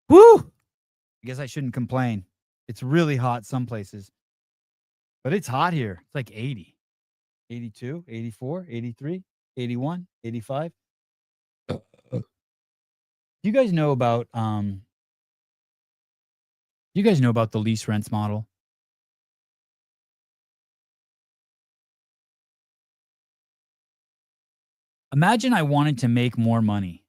Woo! I guess I shouldn't complain. It's really hot some places. But it's hot here. It's like 80, 82, 84, 83, 81, 85. Do you guys know about the lease rents model? Imagine I wanted to make more money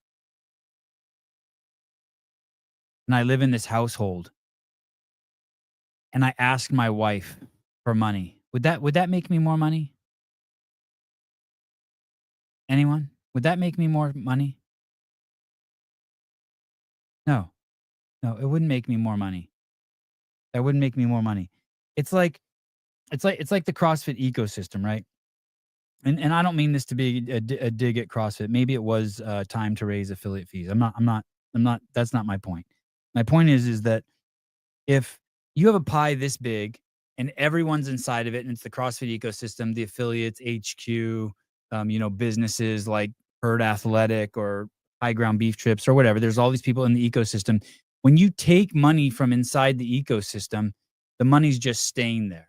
and I live in this household and I asked my wife for money. Would that make me more money? Anyone? Would that make me more money? No. No, it wouldn't make me more money. That wouldn't make me more money. It's like the CrossFit ecosystem, right? And I don't mean this to be a dig at CrossFit. Maybe it was time to raise affiliate fees. I'm not. That's not my point. My point is that if you have a pie this big and everyone's inside of it, and it's the CrossFit ecosystem, the affiliates, HQ, businesses like Herd Athletic or High Ground Beef Trips or whatever. There's all these people in the ecosystem. When you take money from inside the ecosystem, the money's just staying there.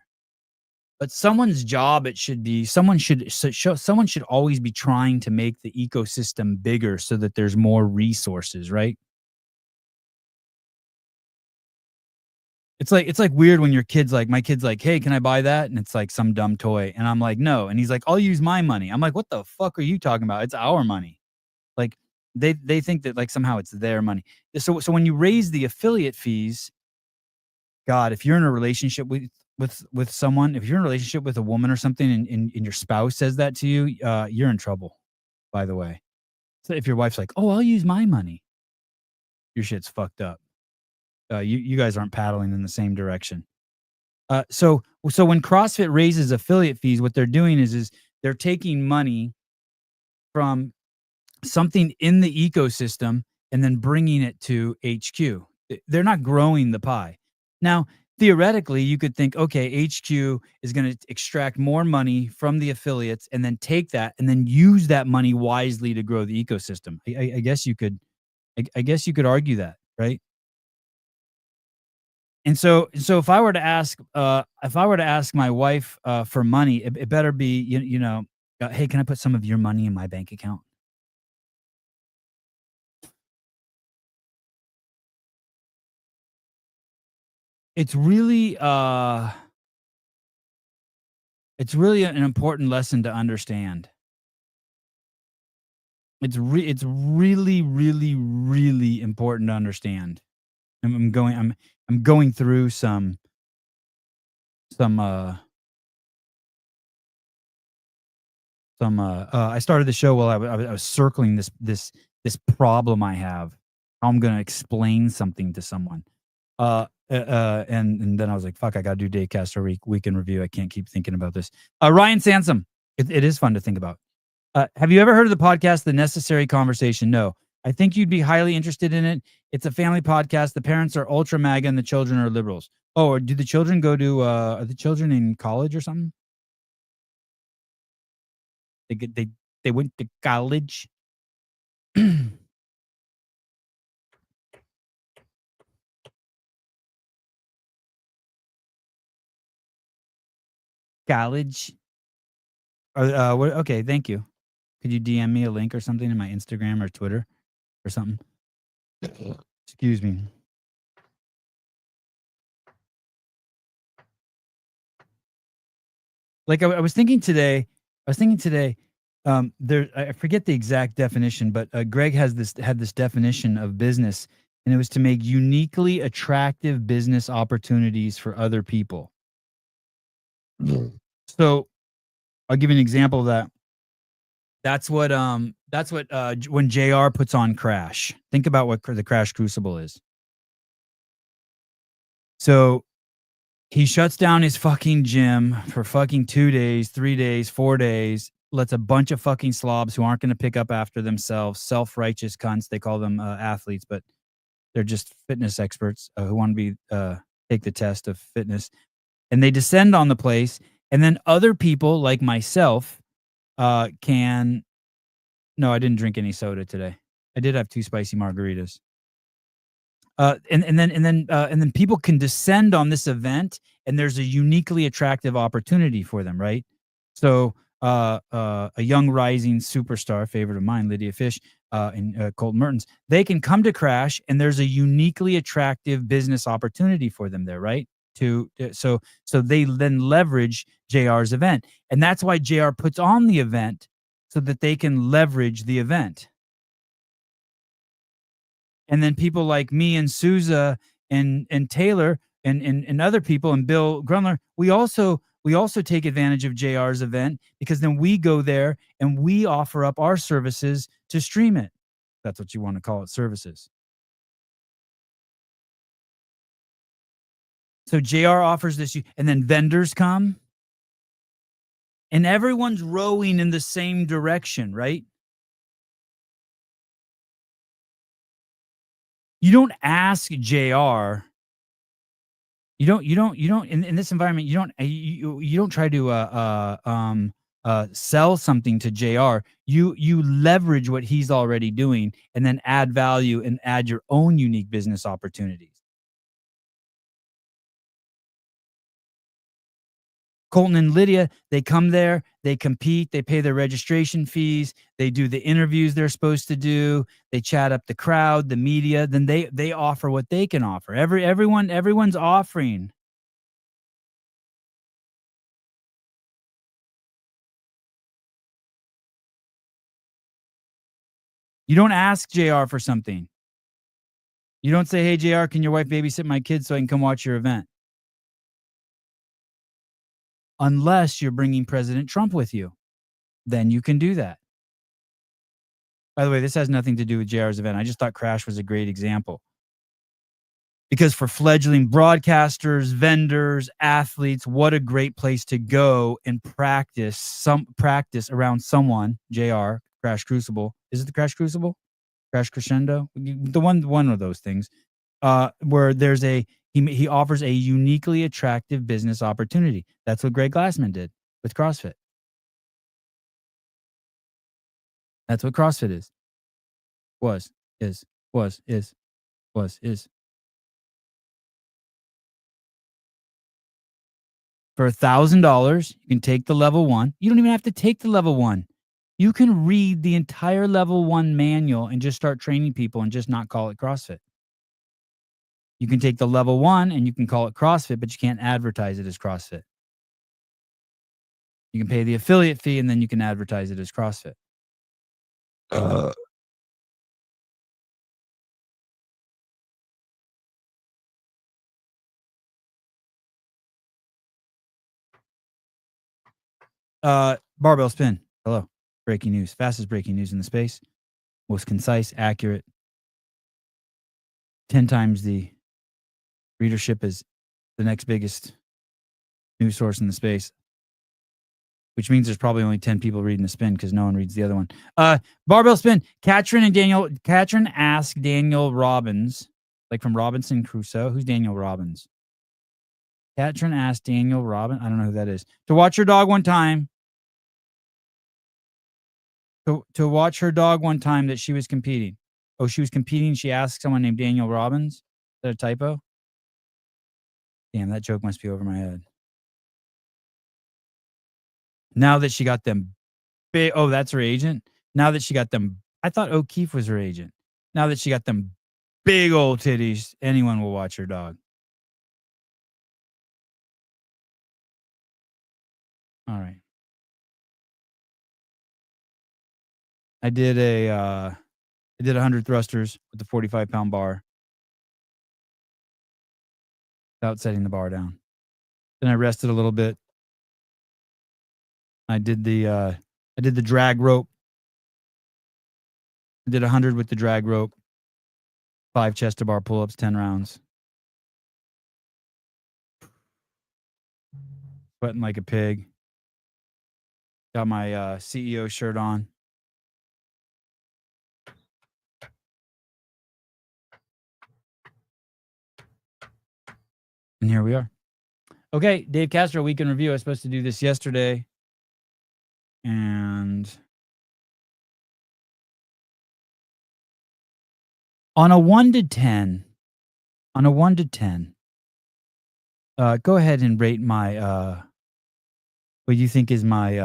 But someone's job, someone should always be trying to make the ecosystem bigger so that there's more resources, right? It's like weird when your kid's like, my kid's like, hey, can I buy that? And it's like some dumb toy. And I'm like, no. And he's like, I'll use my money. I'm like, what the fuck are you talking about? It's our money. Like they think that like somehow it's their money. So when you raise the affiliate fees, God, if you're in a relationship with someone, if you're in a relationship with a woman or something and your spouse says that to you, you're in trouble, by the way. So if your wife's like, oh, I'll use my money, your shit's fucked up. You guys aren't paddling in the same direction. So when CrossFit raises affiliate fees, what they're doing is they're taking money from something in the ecosystem and then bringing it to HQ. They're not growing the pie. Now, theoretically, you could think, okay, HQ is going to extract more money from the affiliates and then take that and then use that money wisely to grow the ecosystem. I guess you could, I guess you could argue that, right? And so if I were to ask my wife for money, it better be hey, can I put some of your money in my bank account? It's really an important lesson to understand. It's really, really, really important to understand. I'm going through some I started the show while I was circling this problem I have. How I'm gonna explain something to someone. And then I was like, fuck, I gotta do Daycast or week in review. I can't keep thinking about this. Ryan Sansom. It is fun to think about. Have you ever heard of the podcast, The Necessary Conversation? No. I think you'd be highly interested in it. It's a family podcast. The parents are ultra MAGA and the children are liberals. Oh, or do the children go to are the children in college or something? They went to college. College. What, okay, thank you. Could you DM me a link or something in my Instagram or Twitter or something? Excuse me. Like I was thinking today, there I forget the exact definition, but Greg had this definition of business, and it was to make uniquely attractive business opportunities for other people. So I'll give you an example of that. That's what when JR puts on Crash. Think about what the Crash Crucible is. So he shuts down his fucking gym for fucking 2 days, 3 days, 4 days, lets a bunch of fucking slobs who aren't going to pick up after themselves, self-righteous cunts. They call them athletes, but they're just fitness experts who want to be take the test of fitness. And they descend on the place. And then other people like myself can... No, I didn't drink any soda today. I did have 2 spicy margaritas. And then people can descend on this event, and there's a uniquely attractive opportunity for them, right? So, a young rising superstar, favorite of mine, Lydia Fish, and Colton Mertens, they can come to Crash, and there's a uniquely attractive business opportunity for them there, right? So they then leverage JR's event, and that's why JR puts on the event so that they can leverage the event. And then people like me and Souza and Taylor and other people and Bill Grunler, we also take advantage of JR's event because then we go there and we offer up our services to stream it. That's what you want to call it, services. So JR offers this, and then vendors come, and everyone's rowing in the same direction, right? You don't ask JR. You don't in this environment, you don't try to sell something to JR. You leverage what he's already doing and then add value and add your own unique business opportunities. Colton and Lydia, they come there, they compete, they pay their registration fees, they do the interviews they're supposed to do, they chat up the crowd, the media, then they offer what they can offer. Everyone's offering. You don't ask JR for something. You don't say, "Hey, JR, can your wife babysit my kids so I can come watch your event?" Unless you're bringing President Trump with you. Then you can do that. By the way, this has nothing to do with JR's event. I just thought Crash was a great example. Because for fledgling broadcasters, vendors, athletes, what a great place to go and practice around someone, JR, Crash Crucible. Is it the Crash Crucible? Crash Crescendo? The one of those things. Where there's he offers a uniquely attractive business opportunity. That's what Greg Glassman did with CrossFit. That's what CrossFit is. Was, is, was, is, was, is. For $1,000, you can take the level one. You don't even have to take the level one. You can read the entire level one manual and just start training people and just not call it CrossFit. You can take the level one and you can call it CrossFit, but you can't advertise it as CrossFit. You can pay the affiliate fee and then you can advertise it as CrossFit. Uh, Barbell spin. Hello. Breaking news. Fastest breaking news in the space. Most concise, accurate. 10 times the readership is the next biggest news source in the space, which means there's probably only 10 people reading the spin because no one reads the other one. Barbell spin. Katrin asked Daniel Robbins, like from Robinson Crusoe. Who's Daniel Robbins? Katrin asked Daniel Robbins. I don't know who that is. To watch her dog one time. To watch her dog one time that she was competing. Oh, she was competing. She asked someone named Daniel Robbins. Is that a typo? Damn, that joke must be over my head. Now that she got them big, oh, that's her agent. Now that she got them, I thought O'Keefe was her agent. Now that she got them big old titties, anyone will watch her dog. All right. I did 100 thrusters with the 45-pound bar without setting the bar down. Then I rested a little bit. I did the drag rope. I did 100 with the drag rope. 5 chest to bar pull-ups, 10 rounds. Sweating like a pig. Got my CEO shirt on. And here we are. Okay, Dave Castro, week in review. I was supposed to do this yesterday. And on a 1 to 10, On a 1 to 10, go ahead and rate my, what you think is my,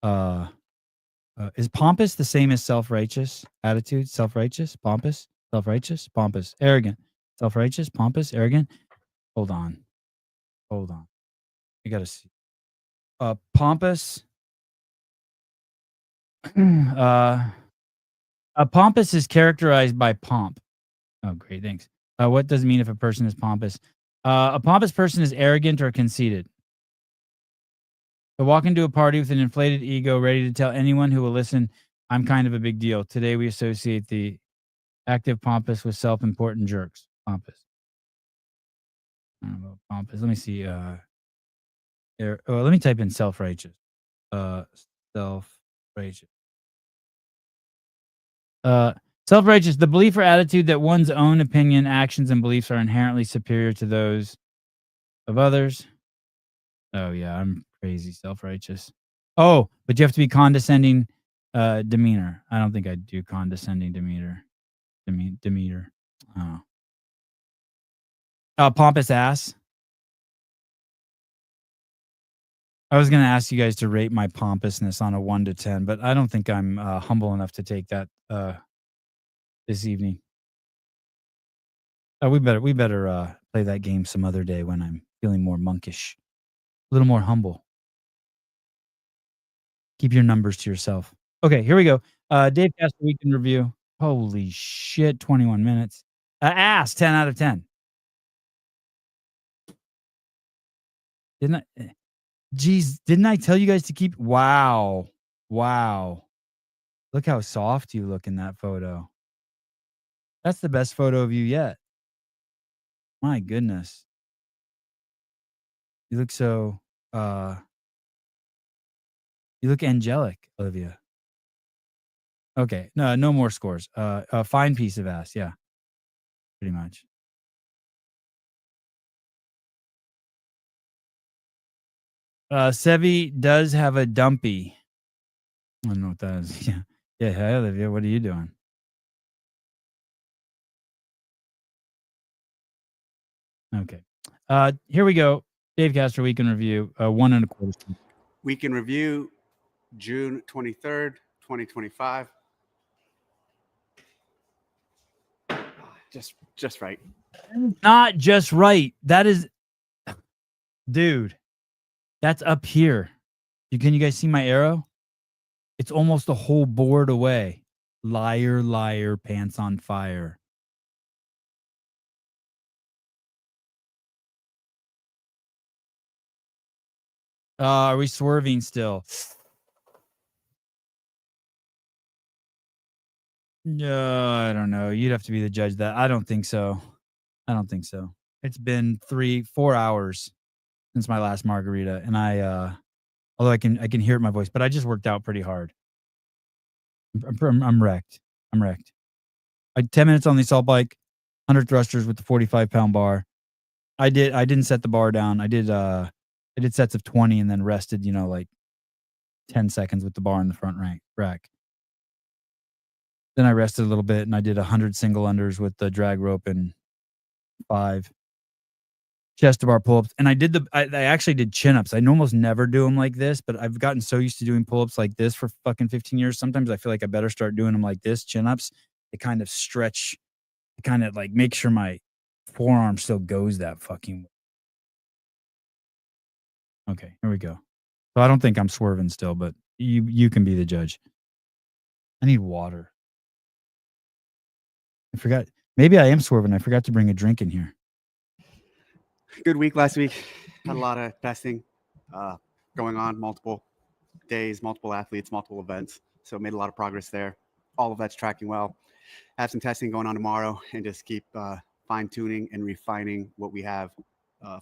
uh, is pompous the same as self-righteous attitude? Self-righteous? Pompous? Self-righteous? Pompous. Arrogant. Self-righteous? Pompous? Arrogant? Hold on. Hold on. I gotta see. Pompous. uh, pompous is characterized by pomp. Oh, great. Thanks. What does it mean if a person is pompous? A pompous person is arrogant or conceited. To walk into a party with an inflated ego, ready to tell anyone who will listen, I'm kind of a big deal. Today we associate the active pompous with self-important jerks. Pompous. I don't know, pompous. Let me see. Let me type in self-righteous. Uh, self-righteous. Uh, self-righteous, the belief or attitude that one's own opinion, actions, and beliefs are inherently superior to those of others. Oh yeah, I'm crazy self-righteous. Oh, but you have to be condescending demeanor. I don't think I do condescending demeanor. Demeanor. Oh. Pompous ass. I was gonna ask you guys to rate my pompousness on a 1 to 10, but I don't think I'm humble enough to take that this evening. We better play that game some other day when I'm feeling more monkish, a little more humble. Keep your numbers to yourself. Okay, here we go. Dave Casper Week in Review. Holy shit, 21 minutes. Ass, 10 out of 10. Didn't I? Geez, didn't I tell you guys to keep? Wow. Wow. Look how soft you look in that photo. That's the best photo of you yet. My goodness. You look so, you look angelic, Olivia. Okay. No more scores. A fine piece of ass. Yeah, pretty much. Sevi does have a dumpy. I don't know what that is. Yeah. Yeah. Hey, Olivia, what are you doing? Okay. Here we go. Dave Castor Week in Review. 1 1/4. Week in Review, June 23rd, 2025. Just right. Not just right. That is, dude. That's up here. Can you guys see my arrow? It's almost a whole board away. Liar, liar, pants on fire. Are we swerving still? No, I don't know. You'd have to be the judge of that. I don't think so. I don't think so. It's been 3-4 hours since my last margarita, and although I can hear it in my voice, but I just worked out pretty hard. I'm wrecked. I'm wrecked. 10 minutes on the assault bike, 100 thrusters with the 45-pound bar. I didn't set the bar down. I did sets of 20 and then rested, like 10 seconds with the bar in the front rack. Then I rested a little bit and I did 100 single unders with the drag rope and 5 chest to bar pull-ups. And I actually did chin-ups. I almost never do them like this, but I've gotten so used to doing pull-ups like this for fucking 15 years. Sometimes I feel like I better start doing them like this, chin-ups. They kind of stretch, kind of like make sure my forearm still goes that fucking way. Okay, here we go. So I don't think I'm swerving still, but you can be the judge. I need water. I forgot. Maybe I am swerving. I forgot to bring a drink in here. Good week last week. Had a lot of testing going on, multiple days, multiple athletes, multiple events. So made a lot of progress there. All of that's tracking well. Have some testing going on tomorrow and just keep fine-tuning and refining what we have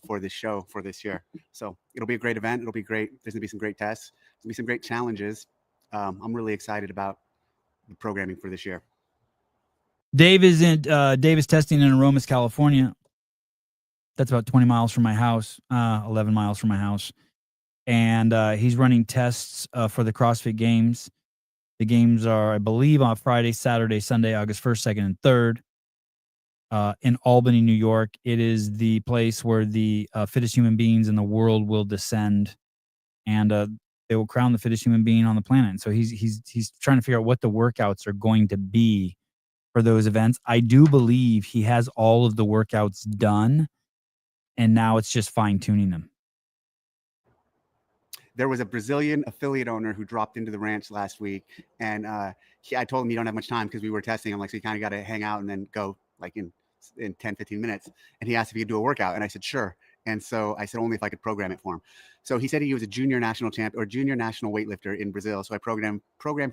for this show for this year. So it'll be a great event. It'll be great. There's gonna be some great tests. There's gonna be some great challenges. I'm really excited about the programming for this year. Dave is testing in Aromas, California. That's about 20 miles from my house, 11 miles from my house. And he's running tests for the CrossFit Games. The games are, I believe, on Friday, Saturday, Sunday, August 1st, 2nd, and 3rd. in Albany, New York. It is the place where the fittest human beings in the world will descend, and they will crown the fittest human being on the planet. So he's trying to figure out what the workouts are going to be for those events. I do believe he has all of the workouts done, and now it's just fine tuning them. There was a Brazilian affiliate owner who dropped into the ranch last week, and I told him you don't have much time because we were testing. I'm like, so you kind of got to hang out and then go like in 10, 15 minutes. And he asked if he could do a workout, and I said sure. And so I said only if I could program it for him. So he said he was a junior national champ or junior national weightlifter in Brazil. So I programmed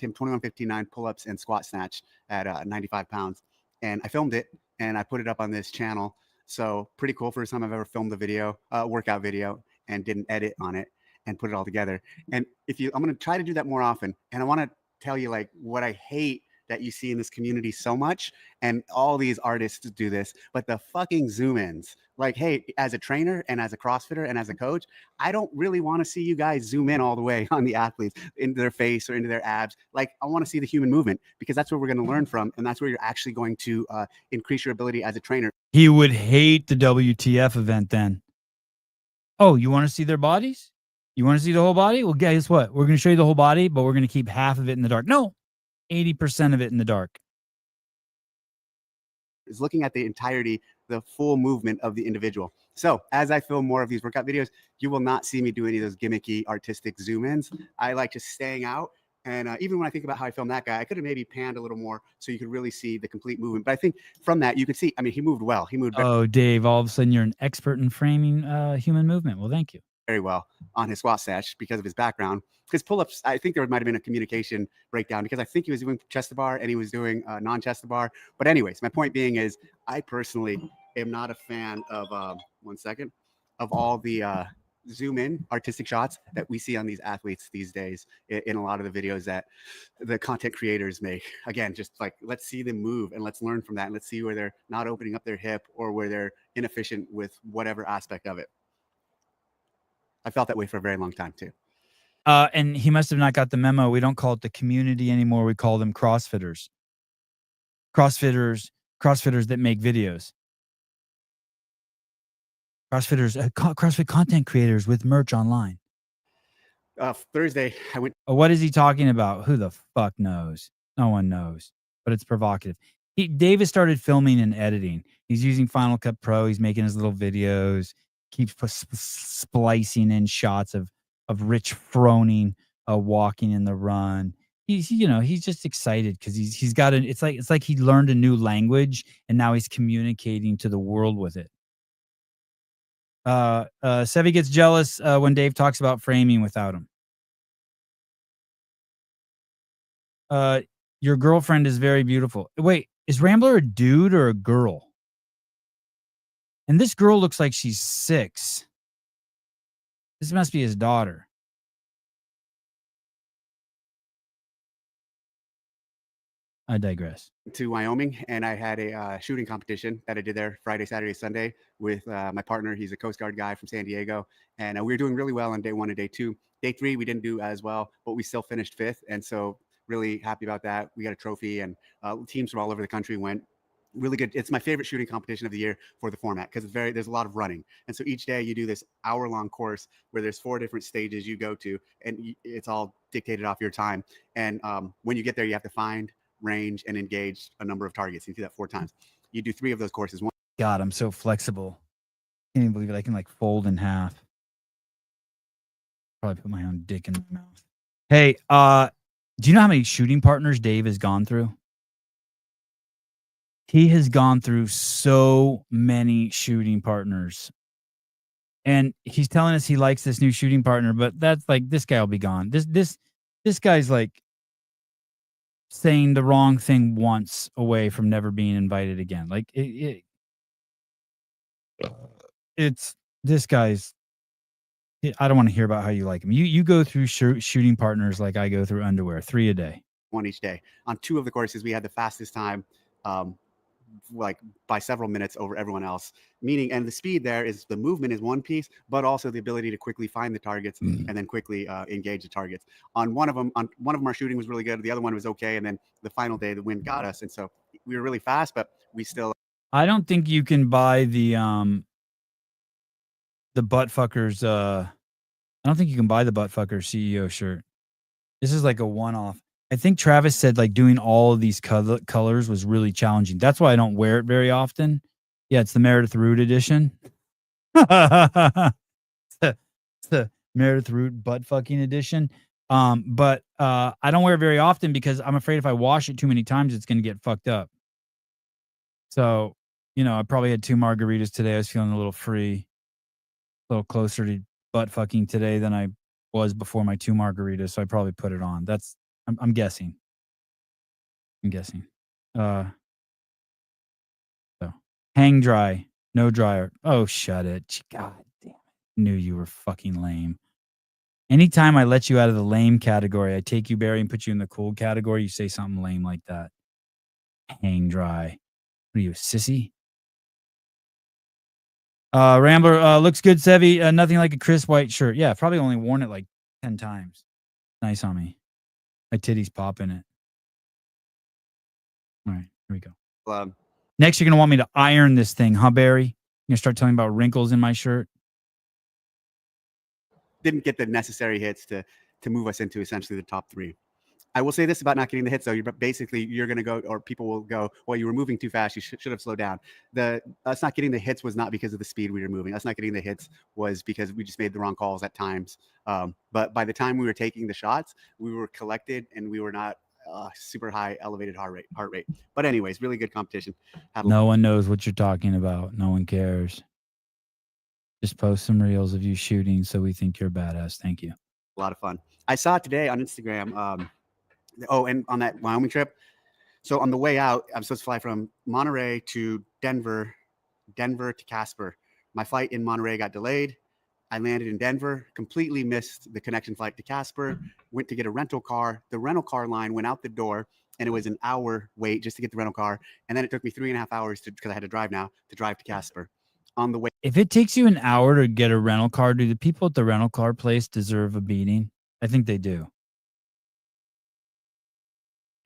him 2159 pull-ups and squat snatch at 95 pounds, and I filmed it and I put it up on this channel. So pretty cool. First time I've ever filmed a video, workout video, and didn't edit on it and put it all together. And I'm going to try to do that more often. And I want to tell you like what I hate that you see in this community so much. And all these artists do this, but the fucking zoom ins, like, hey, as a trainer and as a CrossFitter and as a coach, I don't really want to see you guys zoom in all the way on the athletes into their face or into their abs. Like, I want to see the human movement because that's what we're going to learn from. And that's where you're actually going to increase your ability as a trainer. He would hate the WTF event then. Oh, you want to see their bodies? You want to see the whole body? Well, guess what? We're going to show you the whole body, but we're going to keep half of it in the dark. No, 80% of it in the dark. Is looking at the entirety, the full movement of the individual. So as I film more of these workout videos, you will not see me do any of those gimmicky artistic zoom ins. I like just staying out. And even when I think about how I filmed that guy, I could have maybe panned a little more so you could really see the complete movement. But I think from that, you could see, I mean, he moved well. He moved Oh, Dave, all of a sudden you're an expert in framing human movement. Well, thank you. Very well on his squat snatch because of his background. Because pull-ups, I think there might have been a communication breakdown because I think he was doing chest to bar and he was doing non-chest to bar. But anyways, my point being is I personally am not a fan of, of all the zoom in artistic shots that we see on these athletes these days in a lot of the videos that the content creators make. Again, just like, let's see them move and let's learn from that. And let's see where they're not opening up their hip or where they're inefficient with whatever aspect of it. I felt that way for a very long time too. And he must have not got the memo. We don't call it the community anymore. We call them CrossFitters. CrossFitters that make videos. CrossFit content creators with merch online. Thursday, I went. What is he talking about? Who the fuck knows? No one knows, but it's provocative. Davis started filming and editing. He's using Final Cut Pro. He's making his little videos. Keeps splicing in shots of Rich Froning walking in the run. He's just excited because he's got an. It's like he learned a new language and now he's communicating to the world with it. Sevi gets jealous when Dave talks about framing without him. Your girlfriend is very beautiful. Wait, is Rambler a dude or a girl? And this girl looks like she's 6. This must be his daughter. I digress. To Wyoming, and I had a shooting competition that I did there Friday, Saturday, Sunday with my partner. He's a Coast Guard guy from San Diego, and we were doing really well on day 1 and day 2. Day 3, we didn't do as well, but we still finished 5th, and so really happy about that. We got a trophy, and teams from all over the country went. Really good. It's my favorite shooting competition of the year for the format because there's a lot of running, and so each day you do this hour-long course where there's 4 different stages you go to, and it's all dictated off your time. And when you get there, you have to find, range, and engage a number of targets. You do that 4 times. You do 3 of those courses. God, I'm so flexible. Can't even believe it. I can like fold in half. Probably put my own dick in my mouth. Hey, do you know how many shooting partners Dave has gone through? He has gone through so many shooting partners. And he's telling us he likes this new shooting partner, but that's like, this guy will be gone. This guy's like saying the wrong thing once away from never being invited again. Like it's this guy's. I don't want to hear about how you like him. You go through shooting partners like I go through underwear, 3 a day. 1 each day. On 2 of the courses, we had the fastest time, like by several minutes over everyone else. Meaning, and the speed there is the movement is one piece, but also the ability to quickly find the targets and then quickly engage the targets. On one of them, our shooting was really good. The other one was okay, and then the final day, the wind got us, and so we were really fast, but we still I don't think you can buy the butt fuckers. I don't think you can buy the butt fucker CEO shirt. This is like a one-off. I think Travis said like doing all of these colors was really challenging. That's why I don't wear it very often. Yeah, it's the Meredith Root edition. It's the Meredith Root butt fucking edition. But I don't wear it very often because I'm afraid if I wash it too many times, it's gonna get fucked up. So, I probably had 2 margaritas today. I was feeling a little free, a little closer to butt fucking today than I was before my 2 margaritas, so I probably put it on. I'm guessing. I'm guessing. Uh, so hang dry, no dryer. Oh, shut it. God damn it. Knew you were fucking lame. Anytime I let you out of the lame category, I take you, Barry, and put you in the cool category, you say something lame like that. Hang dry. What are you, a sissy? Rambler, looks good, Sevi. Nothing like a crisp white shirt. Yeah, probably only worn it like 10 times. Nice on me. My titties pop in it. All right, here we go. Next, you're going to want me to iron this thing, huh, Barry? You're going to start telling me about wrinkles in my shirt? Didn't get the necessary hits to move us into essentially the top 3. I will say this about not getting the hits, though. You're going to go, or people will go, well, you were moving too fast. You should have slowed down. Us not getting the hits was not because of the speed we were moving. Us not getting the hits was because we just made the wrong calls at times. But by the time we were taking the shots, we were collected and we were not super high elevated heart rate. But anyways, really good competition. No one knows what you're talking about. No one cares. Just post some reels of you shooting so we think you're badass. Thank you. A lot of fun. I saw it today on Instagram. And on that Wyoming trip, so on the way out, I'm supposed to fly from Monterey to Denver to Casper. My flight in Monterey got delayed. I landed in Denver, completely missed the connection flight to Casper, went to get a rental car. The rental car line went out the door, and it was an hour wait just to get the rental car. And then it took me 3.5 hours because I had to drive to Casper. On the way. If it takes you an hour to get a rental car, do the people at the rental car place deserve a beating? I think they do.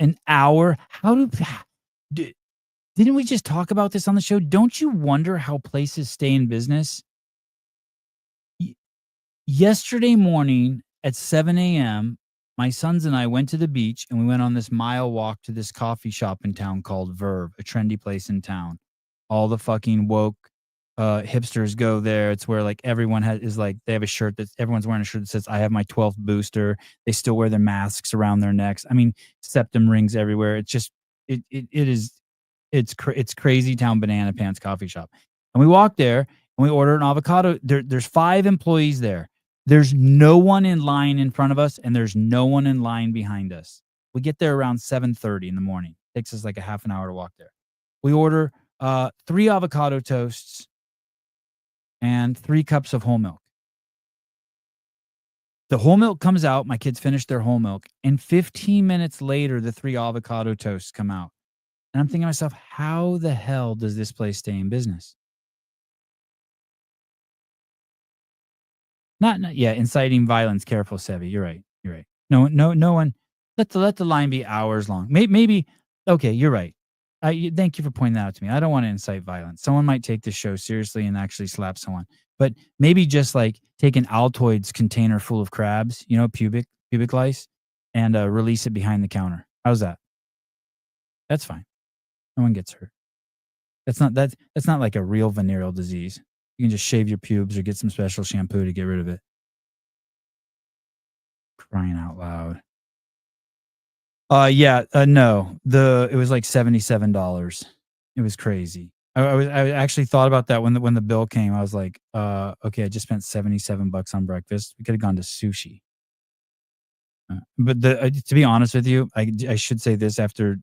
An hour? Didn't we just talk about this on the show? Don't you wonder how places stay in business? Yesterday morning at 7 a.m., my sons and I went to the beach and we went on this mile walk to this coffee shop in town called Verve, a trendy place in town. All the fucking woke hipsters go there. It's where like everyone they have a shirt that everyone's wearing a shirt that says I have my 12th booster. They still wear their masks around their necks. I mean, septum rings everywhere. It's just it's crazy town banana pants coffee shop. And we walked there and we ordered an avocado. There's 5 employees there. There's no one in line in front of us and there's no one in line behind us. We get there around 7:30 in the morning. It takes us like a half an hour to walk there. We order 3 avocado toasts and 3 cups of whole milk. The whole milk comes out. My kids finish their whole milk. And 15 minutes later, the 3 avocado toasts come out. And I'm thinking to myself, how the hell does this place stay in business? Not inciting violence. Careful, Sevi. You're right. No one. Let the line be hours long. Maybe. Okay, you're right. Thank you for pointing that out to me. I don't want to incite violence. Someone might take this show seriously and actually slap someone. But maybe just like take an Altoids container full of crabs, pubic lice, and release it behind the counter. How's that? That's fine. No one gets hurt. That's not like a real venereal disease. You can just shave your pubes or get some special shampoo to get rid of it. Crying out loud. No. It was like $77. It was crazy. I actually thought about that when the bill came. I was like, okay, I just spent $77 on breakfast. We could have gone to sushi. But to be honest with you, I should say this after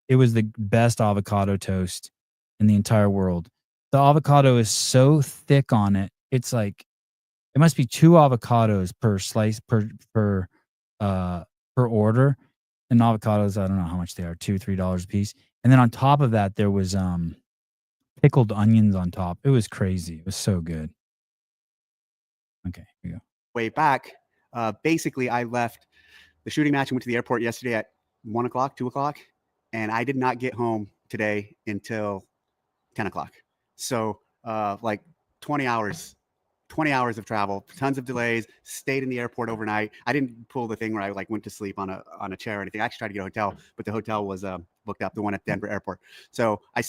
it was the best avocado toast in the entire world. The avocado is so thick on it. It's like it must be 2 avocados per slice per order. And avocados, I don't know how much they are, $2-3 a piece. And then on top of that, there was pickled onions on top. It was crazy. It was so good. Okay, here we go. Way back, basically, I left the shooting match and went to the airport yesterday at 1 o'clock, 2 o'clock, and I did not get home today until 10 o'clock. So like 20 hours 20 hours of travel, tons of delays, stayed in the airport overnight. I didn't pull the thing where I like went to sleep on a chair or anything. I actually tried to get a hotel, but the hotel was booked up, the one at Denver airport. So I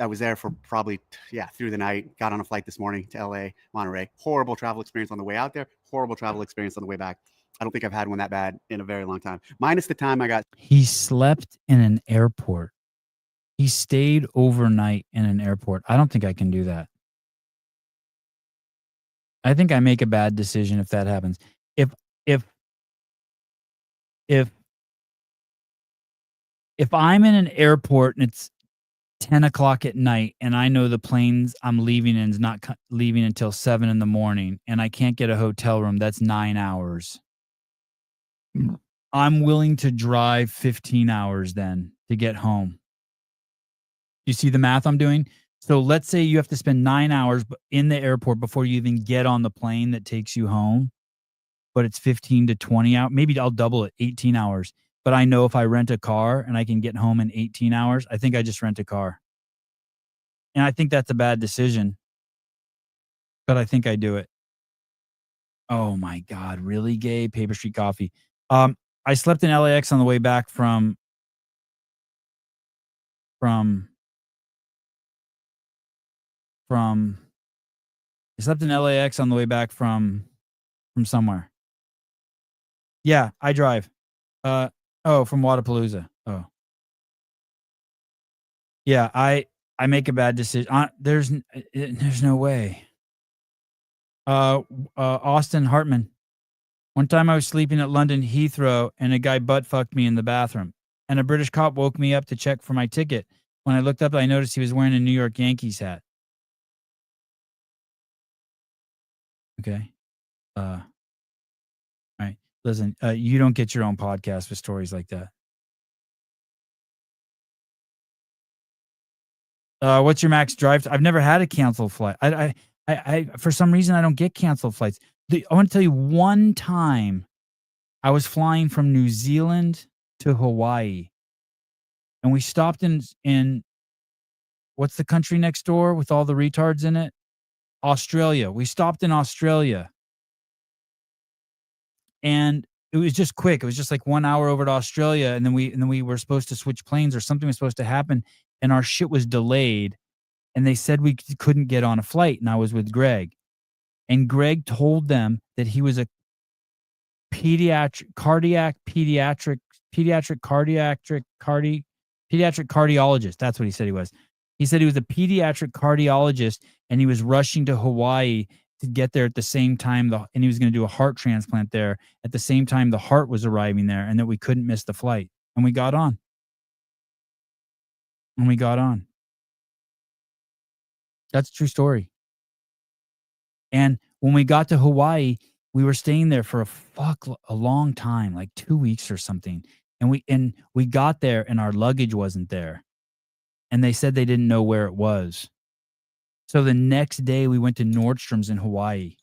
was there for probably, yeah, through the night, got on a flight this morning to LA, Monterey. Horrible travel experience on the way out there, horrible travel experience on the way back. I don't think I've had one that bad in a very long time. Minus the time I got. He slept in an airport. He stayed overnight in an airport. I don't think I can do that. I think I make a bad decision if that happens. If if if if I'm in an airport and it's 10 o'clock at night and I know the planes I'm leaving in is not leaving until 7 in the morning and I can't get a hotel room, that's 9 hours. I'm willing to drive 15 hours then to get home. You see the math I'm doing? So let's say you have to spend 9 hours in the airport before you even get on the plane that takes you home, but it's 15 to 20 hours. Maybe I'll double it, 18 hours. But I know if I rent a car and I can get home in 18 hours, I think I just rent a car. And I think that's a bad decision, but I think I do it. Oh my God, really, Gabe? Paper Street Coffee. I slept in LAX on the way back from from I slept in LAX on the way back from somewhere. Yeah, I drive. From Wadapalooza. Oh. Yeah, I make a bad decision. There's no way. Austin Hartman. One time I was sleeping at London Heathrow and a guy butt fucked me in the bathroom. And a British cop woke me up to check for my ticket. When I looked up, I noticed he was wearing a New York Yankees hat. Okay. Right. Listen, you don't get your own podcast with stories like that. What's your max drive? I've never had a canceled flight. I for some reason I don't get canceled flights. I want to tell you one time I was flying from New Zealand to Hawaii, and we stopped in what's the country next door with all the retards in it? Australia. We stopped in Australia, and it was just quick. It was just like 1 hour over to Australia, and then we were supposed to switch planes or something was supposed to happen, and our shit was delayed, and they said we couldn't get on a flight, and I was with Greg, and Greg told them that he was a pediatric cardiologist. That's what he said he was. He said he was a pediatric cardiologist and he was rushing to Hawaii to get there at the same time and he was going to do a heart transplant there at the same time the heart was arriving there and that we couldn't miss the flight. And we got on. That's a true story. And when we got to Hawaii, we were staying there for a long time, like 2 weeks or something. And we got there and our luggage wasn't there. And they said they didn't know where it was. So the next day we went to Nordstrom's in Hawaii.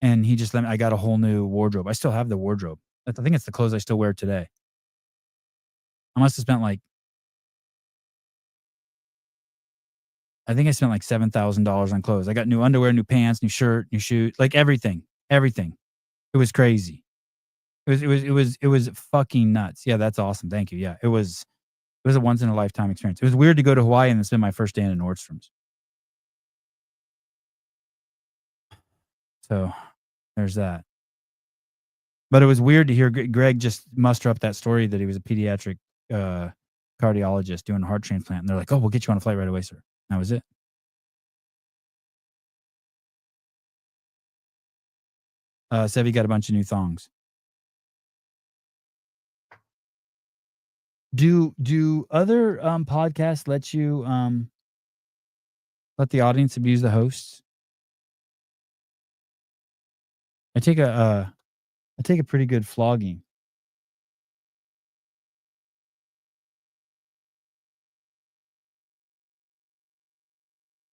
And he just let me I got a whole new wardrobe. I still have the wardrobe. I think it's the clothes I still wear today. I must have spent like I think I spent like $7,000 on clothes. I got new underwear, new pants, new shirt, new shoes, like everything. Everything. It was crazy. It was fucking nuts. Yeah, that's awesome. Thank you. Yeah, it was a once in a lifetime experience. It was weird to go to Hawaii and spend my first day in a Nordstrom's. So there's that. But it was weird to hear Greg just muster up that story that he was a pediatric cardiologist doing a heart transplant. And they're like, "Oh, we'll get you on a flight right away, sir." That was it. Sevi got a bunch of new thongs. Do other podcasts let you let the audience abuse the hosts? I take a pretty good flogging.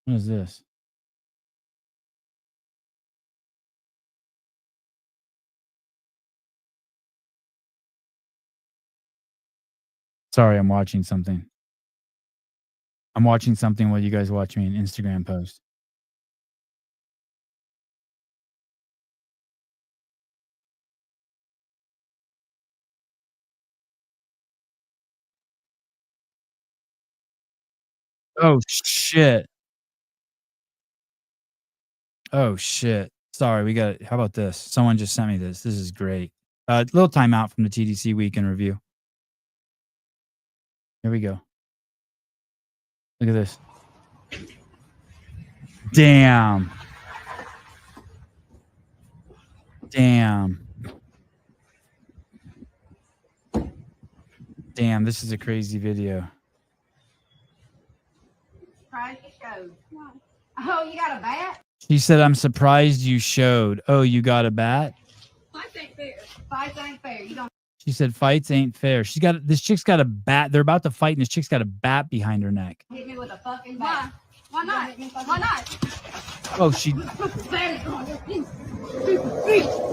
What is this? Sorry, I'm watching something. I'm watching something while you guys watch me an Instagram post. Oh, shit. Oh, shit. Sorry, we got how about this? Someone just sent me this. This is great. Little timeout from the TDC Weekend Review. Here we go. Look at this. Damn. Damn. Damn, this is a crazy video. Oh, you got a bat? She said, I'm surprised you showed. Oh, you got a bat? Fights ain't fair. Fights ain't fair. You don't. She said, fights ain't fair. This chick's got a bat. They're about to fight, and this chick's got a bat behind her neck. Hit me with a fucking bat. Why not? Why not? Oh, she. You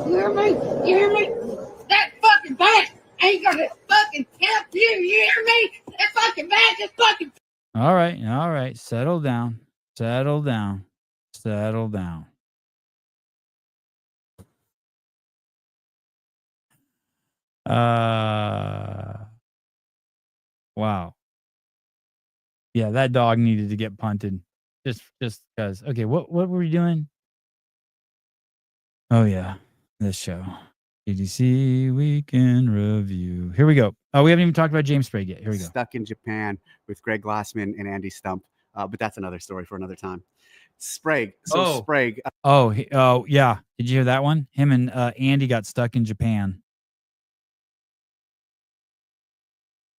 hear me? You hear me? That fucking bat ain't gonna fucking help you. You hear me? That fucking bat just fucking. All right. Settle down. Settle down. Settle down. Wow. Yeah, that dog needed to get punted. Just because. Okay, what were we doing? Oh yeah, this show. TDC Weekend Review. Here we go. Oh, we haven't even talked about James Sprague yet. Here we go. Stuck in Japan with Greg Glassman and Andy Stump. But that's another story for another time. Sprague. Sprague. Oh, yeah. Did you hear that one? Him and Andy got stuck in Japan.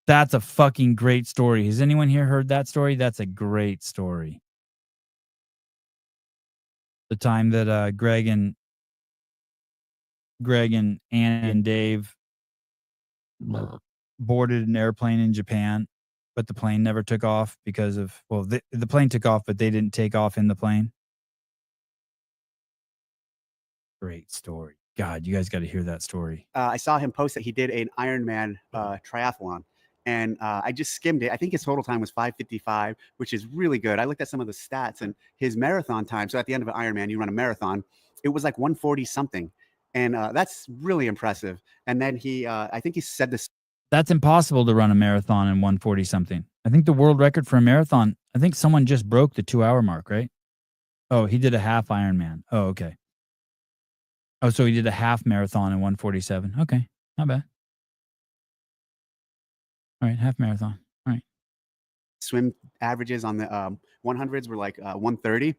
That's a fucking great story. Has anyone here heard that story? That's a great story. The time that Greg and Ann and Dave boarded an airplane in Japan, but the plane never took off because of, well, the plane took off, but they didn't take off in the plane. Great story. God, you guys got to hear that story. I saw him post that he did an Ironman triathlon. And I just skimmed it. I think his total time was 5:55, which is really good. I looked at some of the stats and his marathon time. So at the end of an Ironman, you run a marathon. It was like 140 something. And that's really impressive. And then I think he said this. That's impossible to run a marathon in 140 something. I think the world record for a marathon, I think someone just broke the 2-hour mark, right? Oh, he did a half Ironman. Oh, okay. Oh, so he did a half marathon in 147. Okay, not bad. All right, half marathon. All right. Swim averages on the 100s were like 130.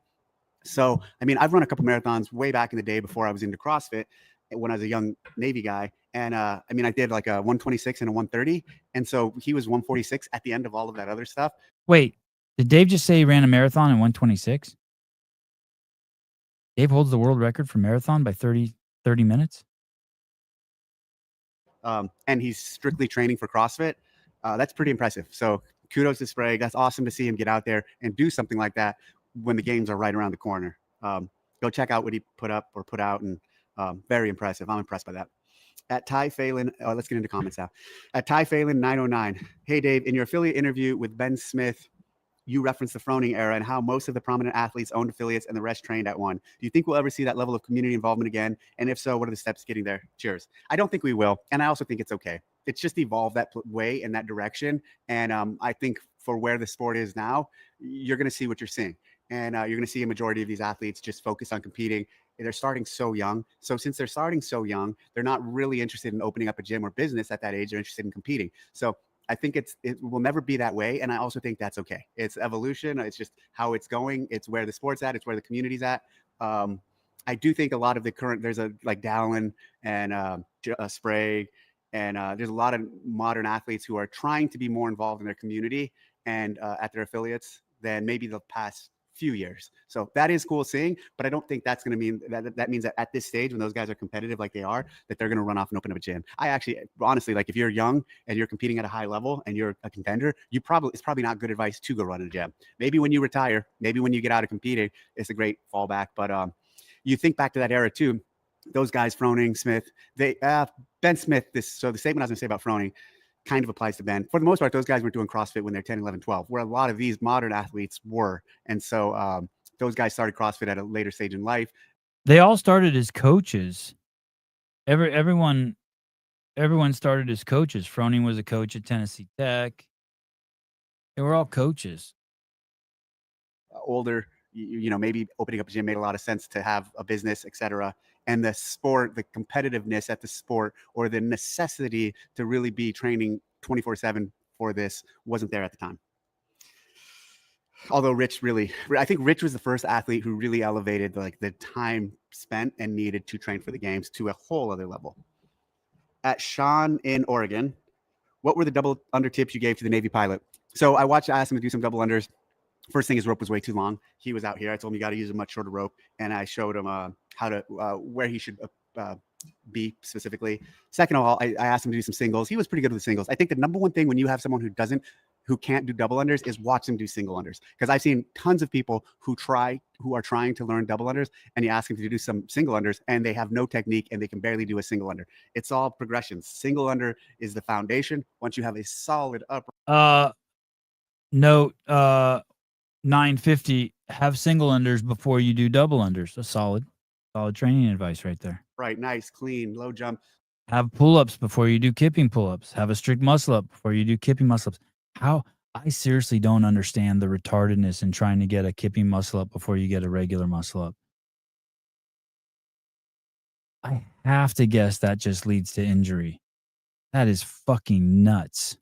So, I mean, I've run a couple marathons way back in the day before I was into CrossFit when I was a young Navy guy. And I mean, I did like a 126 and a 130. And so he was 146 at the end of all of that other stuff. Wait, did Dave just say he ran a marathon in 126? Dave holds the world record for marathon by 30 minutes? And he's strictly training for CrossFit. That's pretty impressive. So kudos to Sprague. That's awesome to see him get out there and do something like that when the games are right around the corner. Go check out what he put up or put out, and very impressive. I'm impressed by that. At Ty Phelan, let's get into comments now. At Ty Phelan 909, hey Dave, in your affiliate interview with Ben Smith, you referenced the Froning era and how most of the prominent athletes owned affiliates and the rest trained at one. Do you think we'll ever see that level of community involvement again? And if so, what are the steps getting there? Cheers. I don't think we will. And I also think it's okay. It's just evolved that way in that direction. And I think for where the sport is now, you're going to see what you're seeing. And you're going to see a majority of these athletes just focus on competing. They're starting so young. So since they're starting so young, they're not really interested in opening up a gym or business at that age. They're interested in competing. So I think it will never be that way. And I also think that's okay. It's evolution. It's just how it's going. It's where the sport's at. It's where the community's at. I do think a lot of the current, there's a like Dallin and Sprague, and there's a lot of modern athletes who are trying to be more involved in their community and at their affiliates than maybe the past few years. So that is cool seeing, but I don't think that's going to mean that means that at this stage, when those guys are competitive like they are, that they're going to run off and open up a gym. I actually, honestly, like if you're young and you're competing at a high level and you're a contender, it's probably not good advice to go run in a gym. Maybe when you retire, maybe when you get out of competing, it's a great fallback. But you think back to that era too, those guys, Froning, Smith, Ben Smith, so the statement I was going to say about Froning, kind of applies to Ben. For the most part, those guys weren't doing CrossFit when they're 10, 11, 12, where a lot of these modern athletes were. And so those guys started CrossFit at a later stage in life. They all started as coaches. Everyone started as coaches. Froning was a coach at Tennessee Tech. They were all coaches. Older, you know, maybe opening up a gym made a lot of sense to have a business, etc. And the sport, the competitiveness at the sport, or the necessity to really be training 24/7 for this wasn't there at the time. Although Rich really, I think Rich was the first athlete who really elevated like the time spent and needed to train for the games to a whole other level. At Sean in Oregon, what were the double under tips you gave to the Navy pilot? So I asked him to do some double unders. First thing, his rope was way too long. He was out here. I told him you got to use a much shorter rope, and I showed him how to where he should be specifically. Second of all, I asked him to do some singles. He was pretty good with the singles. I think the number one thing when you have someone who can't do double unders is watch them do single unders. Because I've seen tons of people who are trying to learn double unders, and you ask them to do some single unders, and they have no technique, and they can barely do a single under. It's all progressions. Single under is the foundation. Once you have a solid upper. Note 950, have single unders before you do double unders. A solid training advice right there. Right, nice, clean, low jump. Have pull-ups before you do kipping pull-ups. Have a strict muscle-up before you do kipping muscle-ups. I seriously don't understand the retardedness in trying to get a kipping muscle-up before you get a regular muscle-up. I have to guess that just leads to injury. That is fucking nuts.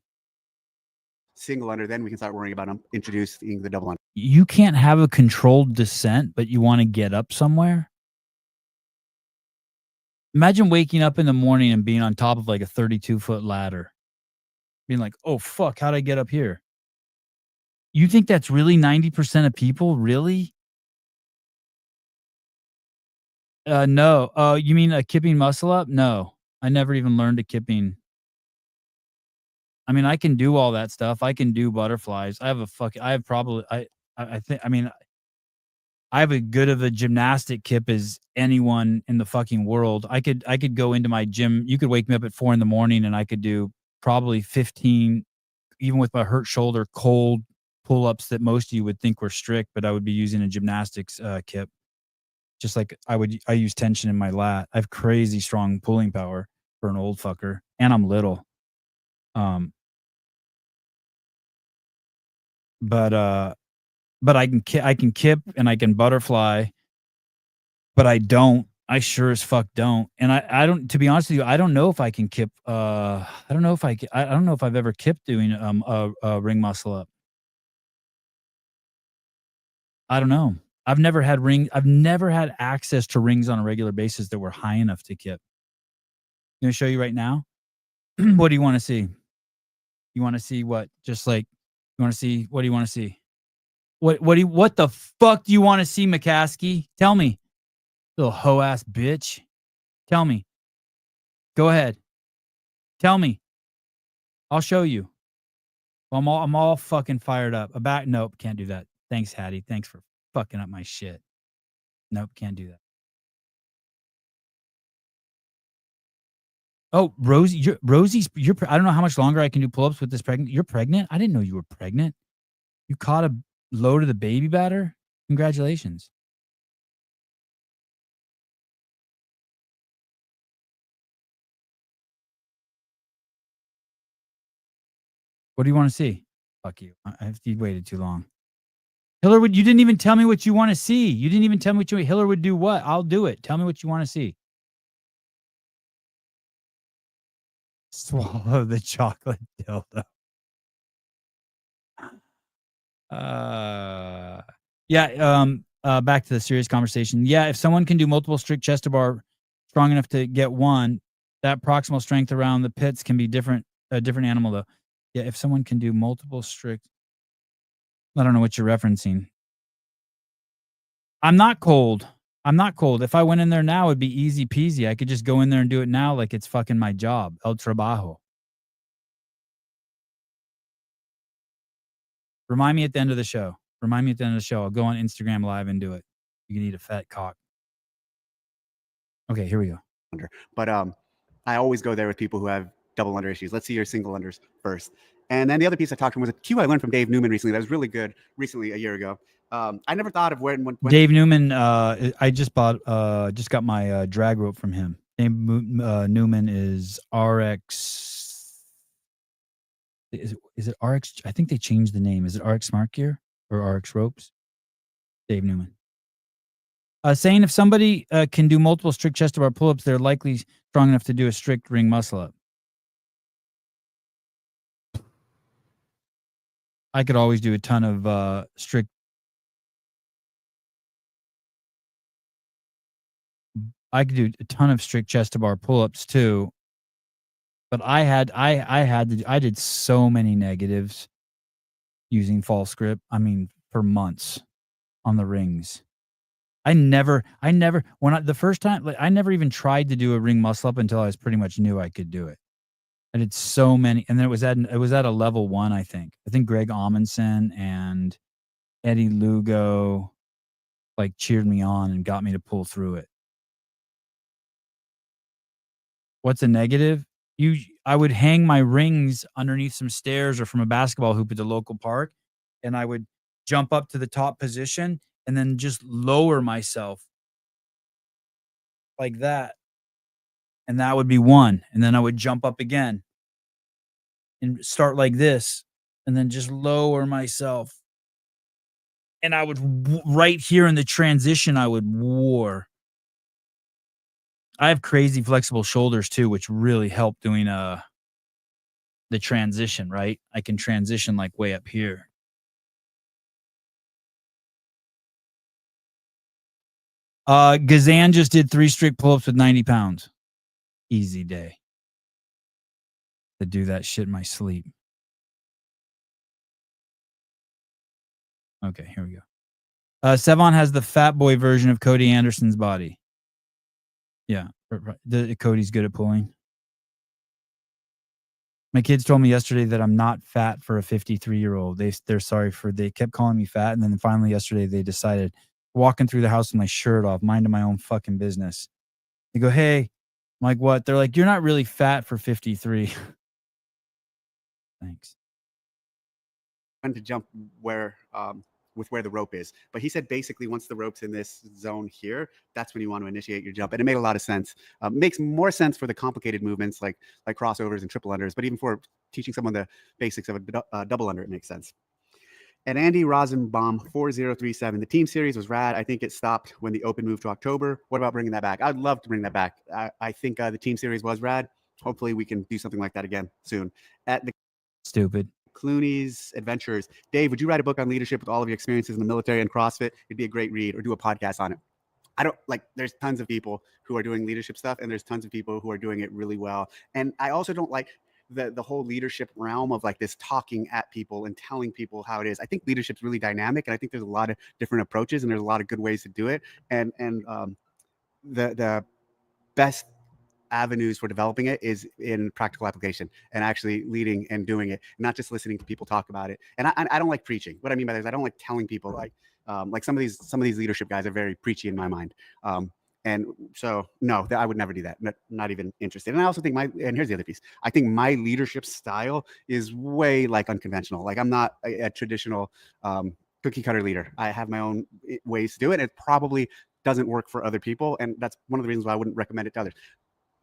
Single under, then we can start worrying about introducing the double under. You can't have a controlled descent, but you want to get up somewhere? Imagine waking up in the morning and being on top of like a 32-foot ladder. Being like, oh, fuck, how'd I get up here? You think that's really 90% of people? Really? No. You mean a kipping muscle up? No. I never even learned a kipping. I mean, I can do all that stuff. I can do butterflies. I have as good of a gymnastic kip as anyone in the fucking world. I could go into my gym. You could wake me up at 4 a.m. and I could do probably 15, even with my hurt shoulder, cold pull-ups that most of you would think were strict, but I would be using a gymnastics kip. Just like I use tension in my lat. I have crazy strong pulling power for an old fucker, and I'm little. But I can kip and I can butterfly, but I don't. I sure as fuck don't. And I don't, to be honest with you, I don't know if I can kip. I don't know if I've ever kipped doing a ring muscle up. I don't know. I've never had access to rings on a regular basis that were high enough to kip. I'm gonna show you right now. What do you want to see? You want to see what? Just like, you want to see, what do you want to see? What the fuck do you want to see, McCaskey? Tell me. Little hoe ass bitch. Tell me. Go ahead. Tell me. I'll show you. Well, I'm all fucking fired up. Nope, can't do that. Thanks, Hattie. Thanks for fucking up my shit. Nope, can't do that. Oh, Rosie's I don't know how much longer I can do pull-ups with this pregnant. You're pregnant? I didn't know you were pregnant. You caught a load of the baby batter? Congratulations. What do you want to see? Fuck you. You waited too long. Hillerwood, you didn't even tell me what you want to see. You didn't even tell me Hiller would do what? I'll do it. Tell me what you want to see. Swallow the chocolate dildo. Back to the serious conversation. Yeah, if someone can do multiple strict chest to bar strong enough to get one, that proximal strength around the pits can be different. A different animal though. Yeah, if someone can do multiple strict, I don't know what you're referencing. I'm not cold. If I went in there now, it'd be easy peasy. I could just go in there and do it now like it's fucking my job. El trabajo. Remind me at the end of the show. I'll go on Instagram Live and do it. You can eat a fat cock. Okay, here we go. But I always go there with people who have double under issues. Let's see your single unders first. And then the other piece I talked to him was a cue I learned from Dave Newman recently that was really good recently, a year ago. I never thought of when Dave Newman, I just got my drag rope from him. Dave Newman is RX. Is it RX? I think they changed the name. Is it RX Smart Gear or RX Ropes? Dave Newman. Saying if somebody can do multiple strict chest to bar pull-ups, they're likely strong enough to do a strict ring muscle up. I could always do a ton of strict. I could do a ton of strict chest to bar pull-ups too. But I did so many negatives using false grip. I mean, for months on the rings. I never the first time, like, I never even tried to do a ring muscle up until I was pretty much knew I could do it. I did so many, and then it was at a level 1, I think. I think Greg Amundsen and Eddie Lugo like cheered me on and got me to pull through it. What's a negative? I would hang my rings underneath some stairs or from a basketball hoop at the local park, and I would jump up to the top position and then just lower myself like that. And that would be 1. And then I would jump up again and start like this and then just lower myself. And I would, right here in the transition, I would war. I have crazy flexible shoulders too, which really help doing the transition, right? I can transition like way up here. Gazan just did 3 strict pull-ups with 90 pounds. Easy day. To do that shit in my sleep. Okay, here we go. Sevon has the fat boy version of Cody Anderson's body. Yeah, Cody's good at pulling. My kids told me yesterday that I'm not fat for a 53-year-old. They're sorry they kept calling me fat, and then finally yesterday they decided, walking through the house with my shirt off, minding my own fucking business. They go, "Hey," I'm like, "What?" They're like, "You're not really fat for 53. Thanks. To jump where with where the rope is, but he said basically once the rope's in this zone here, that's when you want to initiate your jump, and it made a lot of sense. Makes more sense for the complicated movements like crossovers and triple unders, but even for teaching someone the basics of a double under, it makes sense. And Andy Rosenbaum 4037, the team series was rad. I think it stopped when the open moved to October. What about bringing that back? I'd love to bring that back. I think the team series was rad. Hopefully we can do something like that again soon. At the Stupid. Clooney's Adventures. Dave, would you write a book on leadership with all of your experiences in the military and CrossFit? It'd be a great read, or do a podcast on it. I don't like, there's tons of people who are doing leadership stuff, and there's tons of people who are doing it really well. And I also don't like the whole leadership realm of like this talking at people and telling people how it is. I think leadership's really dynamic, and I think there's a lot of different approaches, and there's a lot of good ways to do it. And the best avenues for developing it is in practical application and actually leading and doing it, not just listening to people talk about it. And I don't like preaching. What I mean by that is I don't like telling people like some of these leadership guys are very preachy in my mind. And so no, I would never do that. Not even interested. And I also think and here's the other piece. I think my leadership style is way like unconventional. Like I'm not a traditional cookie cutter leader. I have my own ways to do it. It probably doesn't work for other people. And that's one of the reasons why I wouldn't recommend it to others.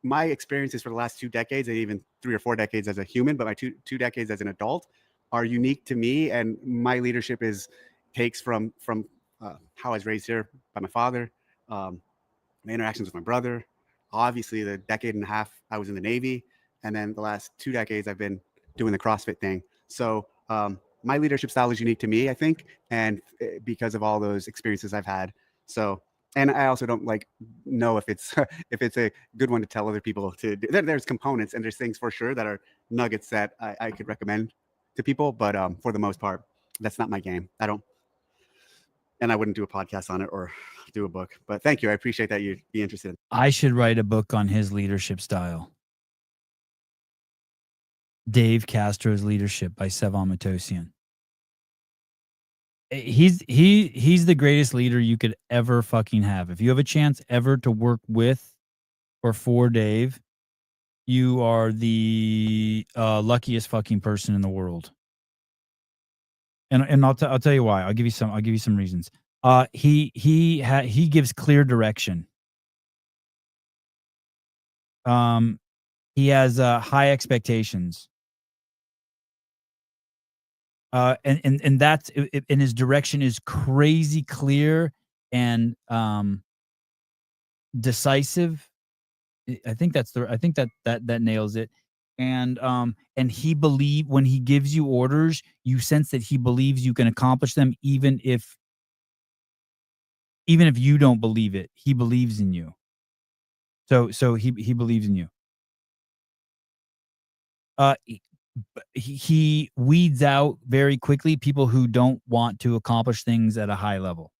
My experiences for the last 2 decades, and even 3 or 4 decades as a human, but my two decades as an adult are unique to me. And my leadership takes from how I was raised here by my father, my interactions with my brother, obviously the decade and a half I was in the Navy, and then the last 2 decades I've been doing the CrossFit thing. So my leadership style is unique to me, I think, and because of all those experiences I've had. So. And I also don't know if it's a good one to tell other people to do. There's components and there's things for sure that are nuggets that I could recommend to people, but for the most part, that's not my game. And I wouldn't do a podcast on it or do a book. But thank you. I appreciate that you'd be interested. I should write a book on his leadership style. Dave Castro's Leadership by Sevon Matosian. He's the greatest leader you could ever fucking have. If you have a chance ever to work with or for Dave, you are the luckiest fucking person in the world. And I'll tell you why. I'll give you some reasons. He gives clear direction. He has high expectations. And that's and his direction is crazy clear and decisive. I think that nails it. And when he gives you orders, you sense that he believes you can accomplish them, even if you don't believe it. He believes in you. So he believes in you. He weeds out very quickly people who don't want to accomplish things at a high level.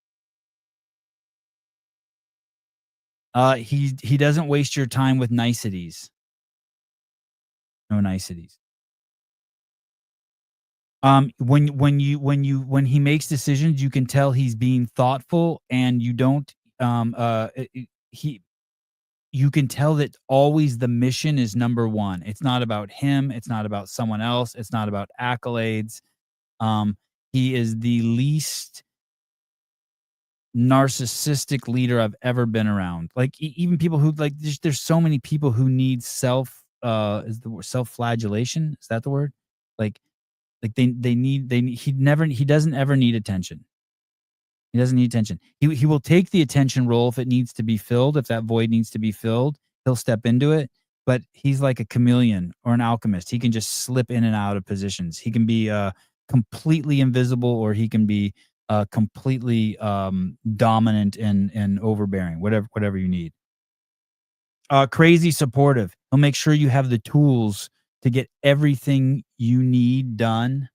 He doesn't waste your time with niceties. No niceties. When he makes decisions, you can tell he's being thoughtful, and you don't you can tell that always the mission is number one. It's not about him. It's not about someone else. It's not about accolades. He is the least narcissistic leader I've ever been around. Like even people who like, there's so many people who need self-flagellation. Is that the word? Like he doesn't ever need attention. He doesn't need attention. He will take the attention role if it needs to be filled. If that void needs to be filled, he'll step into it. But he's like a chameleon or an alchemist. He can just slip in and out of positions. He can be completely invisible, or he can be completely dominant and overbearing. Whatever you need. Crazy supportive. He'll make sure you have the tools to get everything you need done.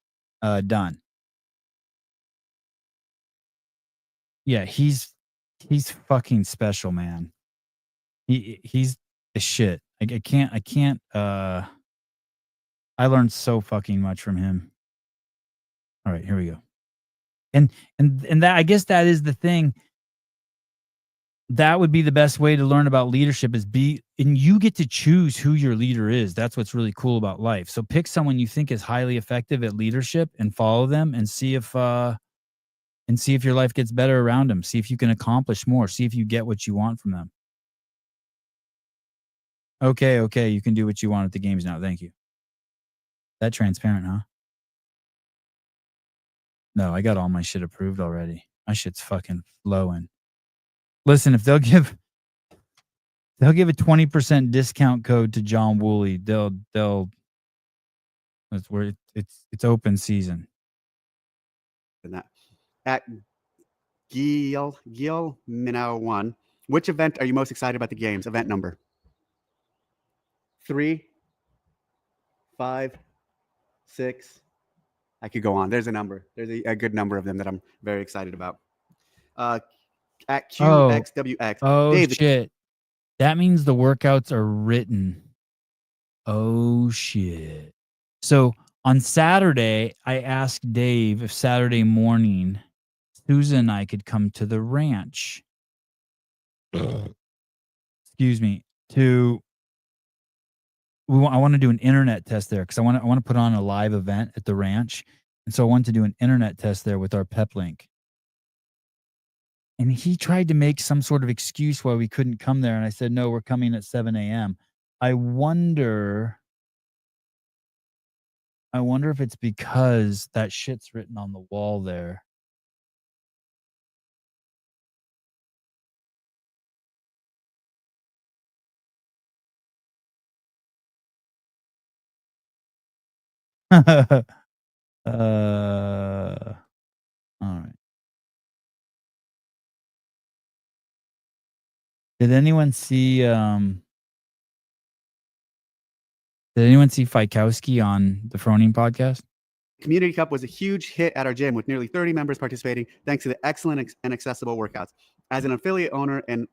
Yeah, he's fucking special, man. He's the shit. I can't I learned so fucking much from him. All right, here we go. And that, I guess that is the thing. That would be the best way to learn about leadership, and you get to choose who your leader is. That's what's really cool about life. So pick someone you think is highly effective at leadership and follow them, and see if your life gets better around them. See if you can accomplish more. See if you get what you want from them. Okay, you can do what you want at the games now. Thank you. That transparent, huh? No, I got all my shit approved already. My shit's fucking flowing. Listen, if they'll give a 20% discount code to John Woolley, they'll that's where it's open season. And that at Gil Minnow 1. Which event are you most excited about the games? Event number 3, 5, 6. I could go on. There's a number. There's a good number of them that I'm very excited about. At QXWX. Oh, Dave, shit. That means the workouts are written. Oh, shit. So on Saturday, I asked Dave if Saturday morning Susan and I could come to the ranch. Excuse me. I want to do an internet test there, because I want to put on a live event at the ranch, and so I wanted to do an internet test there with our Pep Link. And he tried to make some sort of excuse why we couldn't come there, and I said, no, we're coming at 7 a.m. I wonder if it's because that shit's written on the wall there. All right. Did anyone see Fikowski on the Froning podcast? Community Cup was a huge hit at our gym, with nearly 30 members participating thanks to the excellent and accessible workouts. As an affiliate owner and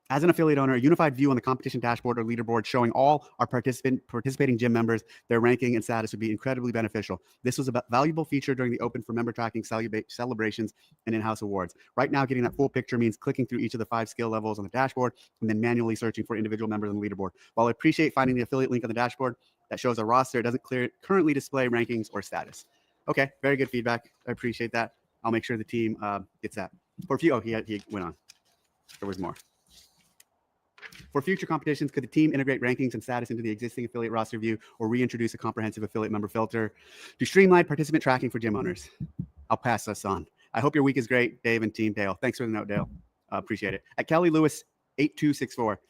As an affiliate owner, a unified view on the competition dashboard or leaderboard showing all our participating gym members, their ranking and status would be incredibly beneficial. This was a valuable feature during the open for member tracking celebrations and in-house awards. Right now, getting that full picture means clicking through each of the 5 skill levels on the dashboard and then manually searching for individual members on the leaderboard. While I appreciate finding the affiliate link on the dashboard that shows our roster, it doesn't currently display rankings or status. Okay, very good feedback. I appreciate that. I'll make sure the team gets that. For a few, he went on. There was more. For future competitions, could the team integrate rankings and status into the existing affiliate roster view or reintroduce a comprehensive affiliate member filter to streamline participant tracking for gym owners? I'll pass this on. I hope your week is great, Dave and team. Dale. Thanks for the note, Dale. Appreciate it. At Kelly Lewis 8264.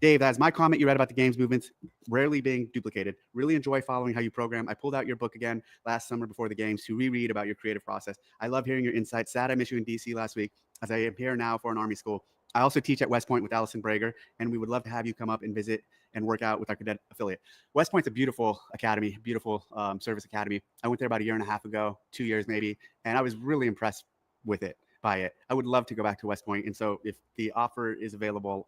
Dave, as my comment you read about the games movements rarely being duplicated. Really enjoy following how you program. I pulled out your book again last summer before the games to reread about your creative process. I love hearing your insights. Sad I missed you in DC last week, as I am here now for an Army school. I also teach at West Point with Allison Brager, and we would love to have you come up and visit and work out with our cadet affiliate. West Point's a beautiful academy, beautiful service academy. I went there about a year and a half ago, 2 years maybe, and I was really impressed with it, by it. I would love to go back to West Point, and so if the offer is available,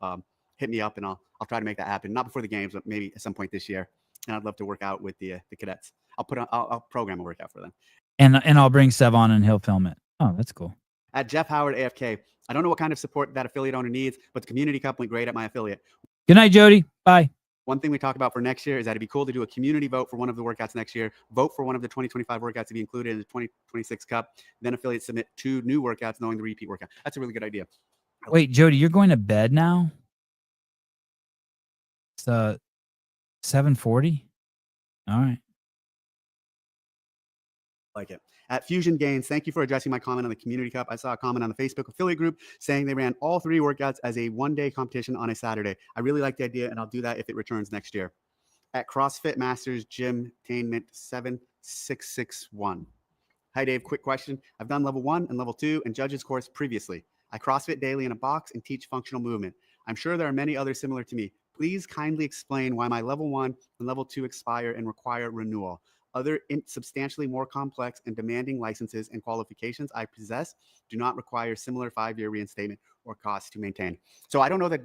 hit me up and I'll try to make that happen. Not before the games, but maybe at some point this year. And I'd love to work out with the cadets. I'll program a workout for them. And I'll bring Sev on and he'll film it. Oh, that's cool. At Jeff Howard AFK, I don't know what kind of support that affiliate owner needs, but the community cup went great at my affiliate. Good night, Jody. Bye. One thing we talked about for next year is that it'd be cool to do a community vote for one of the workouts next year. Vote for one of the 2025 workouts to be included in the 2026 cup. Then affiliates submit 2 new workouts knowing the repeat workout. That's a really good idea. Wait, Jody, you're going to bed now? It's 7:40. All right. Like it. At Fusion Gains, thank you for addressing my comment on the Community Cup. I saw a comment on the Facebook affiliate group saying they ran all 3 workouts as a one-day competition on a Saturday. I really like the idea, and I'll do that if it returns next year. At CrossFit Masters Gym Tainment 7661. Hi, Dave. Quick question. I've done level 1 and level 2 and judges course previously. I CrossFit daily in a box and teach functional movement. I'm sure there are many others similar to me. Please kindly explain why my level 1 and level 2 expire and require renewal. Other substantially more complex and demanding licenses and qualifications I possess do not require similar 5-year reinstatement or costs to maintain. So I don't know the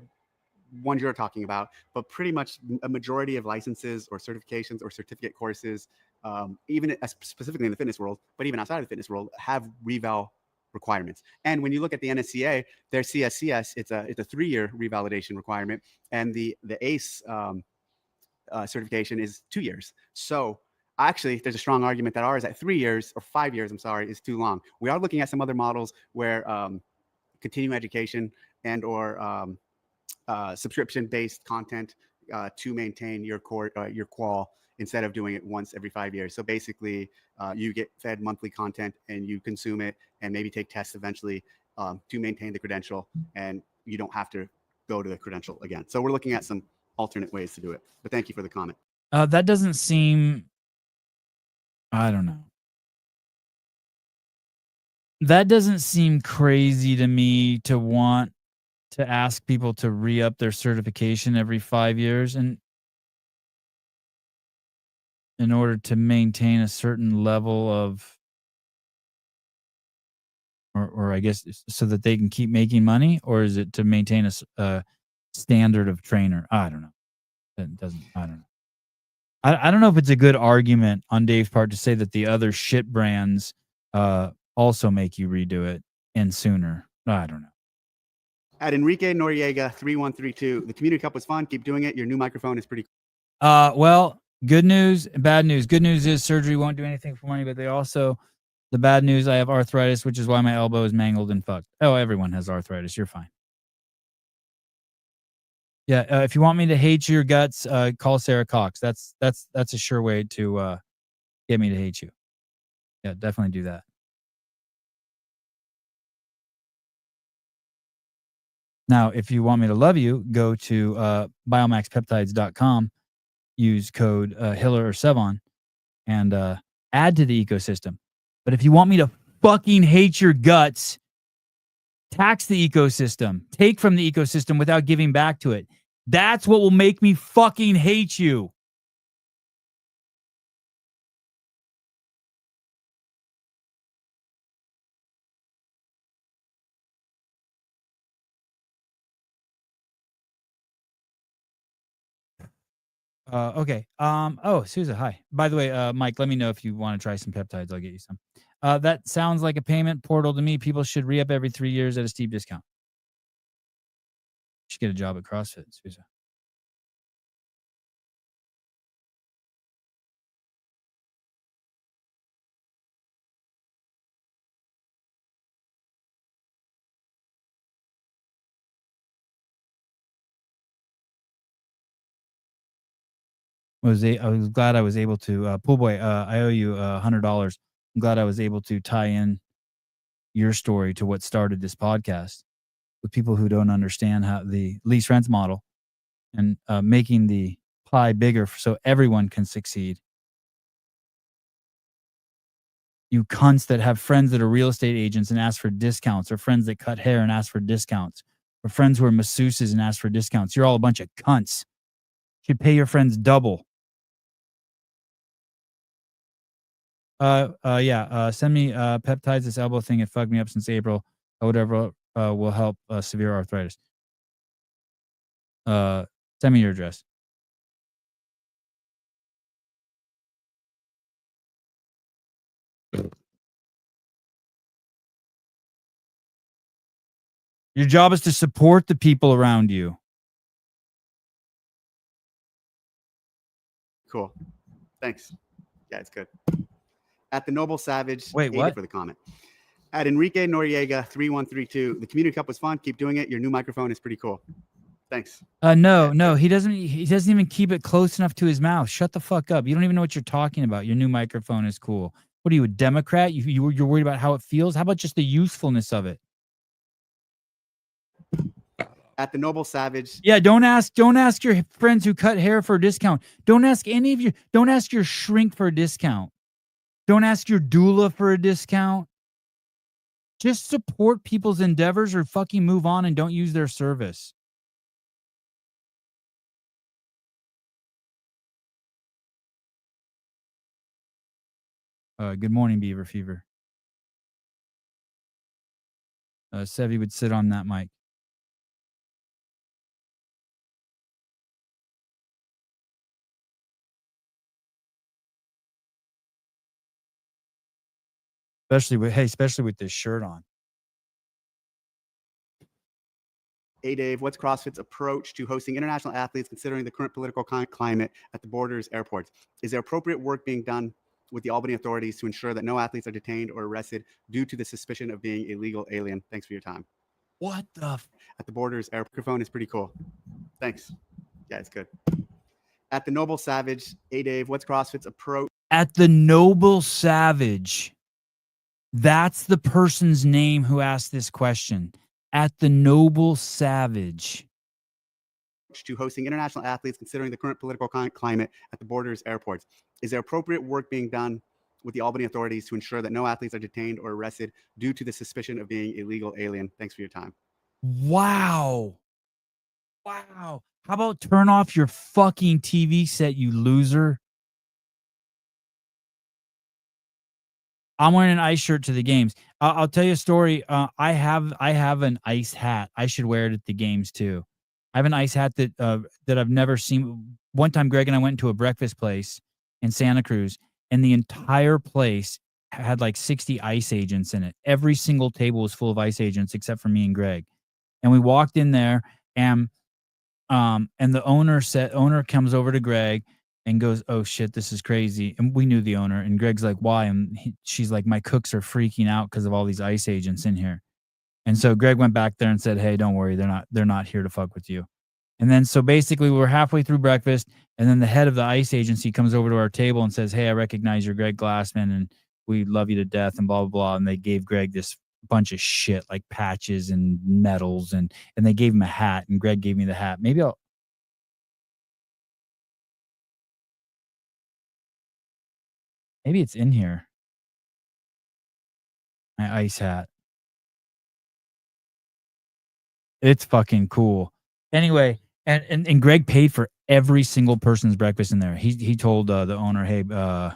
ones you're talking about, but pretty much a majority of licenses or certifications or certificate courses, even specifically in the fitness world, but even outside of the fitness world, have reval requirements. And when you look at the NSCA, their CSCS, it's a 3-year revalidation requirement, and the ACE certification is 2 years. So actually, there's a strong argument that ours at 3 years or 5 years, I'm sorry, is too long. We are looking at some other models where continuing education and or subscription-based content to maintain your qual instead of doing it once every 5 years. So basically, you get fed monthly content and you consume it and maybe take tests eventually to maintain the credential, and you don't have to go to the credential again. So we're looking at some alternate ways to do it. But thank you for the comment. That doesn't seem... I don't know. That doesn't seem crazy to me to want to ask people to re-up their certification every 5 years and in order to maintain a certain level of, or I guess so that they can keep making money, or is it to maintain a standard of trainer? I don't know. That doesn't, I don't know. I don't know if it's a good argument on Dave's part to say that the other shit brands also make you redo it and sooner. I don't know. At Enrique Noriega 3132, the Community Cup was fun. Keep doing it. Your new microphone is pretty cool. Well, good news and bad news. Good news is surgery won't do anything for money, but they also, the bad news, I have arthritis, which is why my elbow is mangled and fucked. Oh, everyone has arthritis. You're fine. Yeah, if you want me to hate your guts, call Sarah Cox. That's a sure way to get me to hate you. Yeah, definitely do that. Now, if you want me to love you, go to biomaxpeptides.com, use code Hiller or Sevon, and add to the ecosystem. But if you want me to fucking hate your guts, tax the ecosystem. Take from the ecosystem without giving back to it. That's what will make me fucking hate you. Okay. Oh, Sousa, hi. By the way, Mike, let me know if you want to try some peptides. I'll get you some. That sounds like a payment portal to me. People should re-up every 3 years at a steep discount. You should get a job at CrossFit, Sousa. I was glad I was able to pool boy, I owe you $100. I'm glad I was able to tie in your story to what started this podcast with people who don't understand how the lease rents model and making the pie bigger so everyone can succeed. You cunts that have friends that are real estate agents and ask for discounts, or friends that cut hair and ask for discounts, or friends who are masseuses and ask for discounts. You're all a bunch of cunts. You should pay your friends double. Send me peptides. This elbow thing it fucked me up since April. Whatever will help severe arthritis. Send me your address. Your job is to support the people around you. Cool. Thanks. Yeah, it's good. At the Noble Savage, Wait, what? for the comment. At Enrique Noriega 3132, the community cup was fun. Keep doing it. Your new microphone is pretty cool. Thanks. No, he doesn't even keep it close enough to his mouth. Shut the fuck up. You don't even know what you're talking about. Your new microphone is cool. What are you, a Democrat? You're worried about how it feels? How about just the usefulness of it? At the Noble Savage. Yeah, don't ask your friends who cut hair for a discount. Don't ask your shrink for a discount. Don't ask your doula for a discount. Just support people's endeavors or fucking move on and don't use their service. Good morning, Beaver Fever. Sevi would sit on that mic. Especially with this shirt on. Hey, Dave, what's CrossFit's approach to hosting international athletes considering the current political climate at the borders airports? Is there appropriate work being done with the Albany authorities to ensure that no athletes are detained or arrested due to the suspicion of being illegal alien? Thanks for your time. What the? At the borders, microphone is pretty cool. Thanks. Yeah, it's good. At the Noble Savage, hey, Dave, what's CrossFit's approach? At the Noble Savage. That's the person's name who asked this question. At the Noble Savage. To hosting international athletes considering the current political climate at the borders airports. Is there appropriate work being done with the Albany authorities to ensure that no athletes are detained or arrested due to the suspicion of being illegal alien? Thanks for your time. Wow. How about turn off your fucking TV set, you loser? I'm wearing an ice shirt to the games. I'll tell you a story. I have an ice hat. I should wear it at the games too. I have an ice hat that I've never seen. One time, Greg and I went into a breakfast place in Santa Cruz, and the entire place had like 60 ice agents in it. Every single table was full of ice agents except for me and Greg. And we walked in there, and the owner comes over to Greg and goes, "Oh shit, this is crazy." And we knew the owner, and Greg's like, "Why?" And she's like, "My cooks are freaking out because of all these ICE agents in here." And so Greg went back there and said, "Hey, don't worry, they're not here to fuck with you." And then so basically we were halfway through breakfast, and then the head of the ICE agency comes over to our table and says, "Hey, I recognize you're Greg Glassman, and we love you to death," and blah blah blah. And they gave Greg this bunch of shit like patches and medals, and they gave him a hat, and Greg gave me the hat. Maybe it's in here. My ice hat. It's fucking cool. Anyway, and Greg paid for every single person's breakfast in there. He told the owner, "Hey, it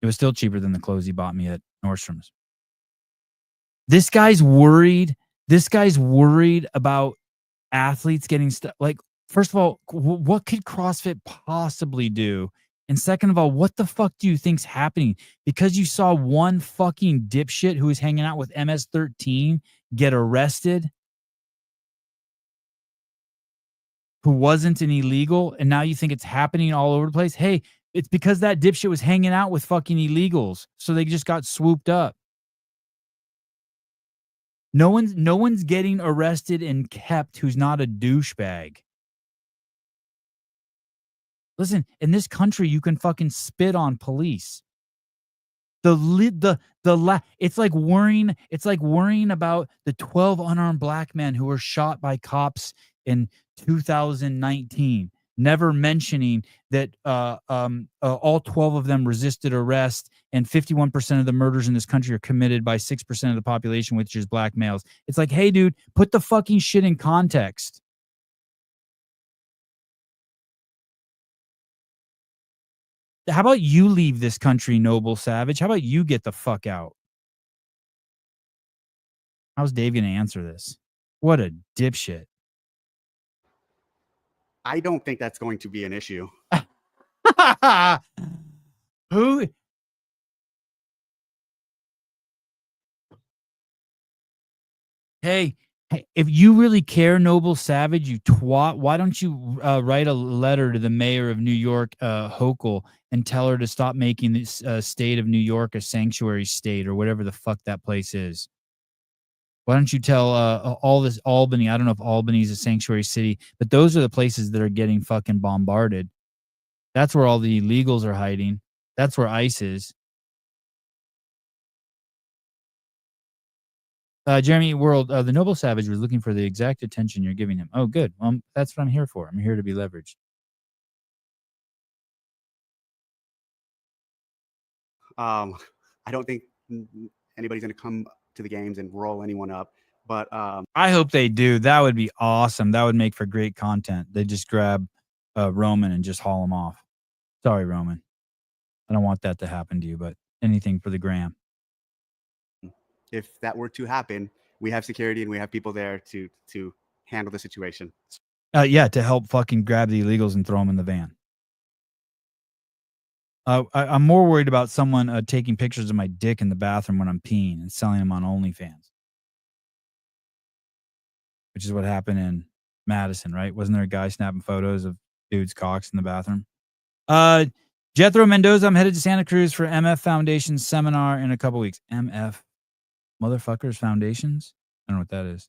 was still cheaper than the clothes he bought me at Nordstrom's." This guy's worried. This guy's worried about athletes getting stuff. Like, First of all, what could CrossFit possibly do? And second of all, what the fuck do you think's happening? Because you saw one fucking dipshit who was hanging out with MS-13 get arrested, who wasn't an illegal, and now you think it's happening all over the place? Hey, it's because that dipshit was hanging out with fucking illegals, so they just got swooped up. No one's getting arrested and kept who's not a douchebag. Listen, in this country, you can fucking spit on police. It's like worrying about the 12 unarmed black men who were shot by cops in 2019, never mentioning that all 12 of them resisted arrest, and 51% of the murders in this country are committed by 6% of the population, which is black males. It's like, hey, dude, put the fucking shit in context. How about you leave this country, Noble Savage? How about you get the fuck out? How's Dave going to answer this? What a dipshit. I don't think that's going to be an issue. Who? Hey, if you really care, Noble Savage, you twat, why don't you write a letter to the mayor of New York, Hochul, and tell her to stop making this state of New York a sanctuary state or whatever the fuck that place is? Why don't you tell all this Albany? I don't know if Albany is a sanctuary city, but those are the places that are getting fucking bombarded. That's where all the illegals are hiding. That's where ICE is. Jeremy World, the Noble Savage was looking for the exact attention you're giving him. Oh, good. That's what I'm here for. I'm here to be leveraged. I don't think anybody's going to come to the games and roll anyone up, but I hope they do. That would be awesome. That would make for great content. They just grab Roman and just haul him off. Sorry, Roman. I don't want that to happen to you, but anything for the gram. if that were to happen, we have security and we have people there to handle the situation. Yeah, to help fucking grab the illegals and throw them in the van. I'm more worried about someone taking pictures of my dick in the bathroom when I'm peeing and selling them on OnlyFans, which is what happened in Madison, right? Wasn't there a guy snapping photos of dudes' cocks in the bathroom? Jethro Mendoza, I'm headed to Santa Cruz for MF Foundation seminar in a couple weeks. MF Motherfuckers Foundations? I don't know what that is.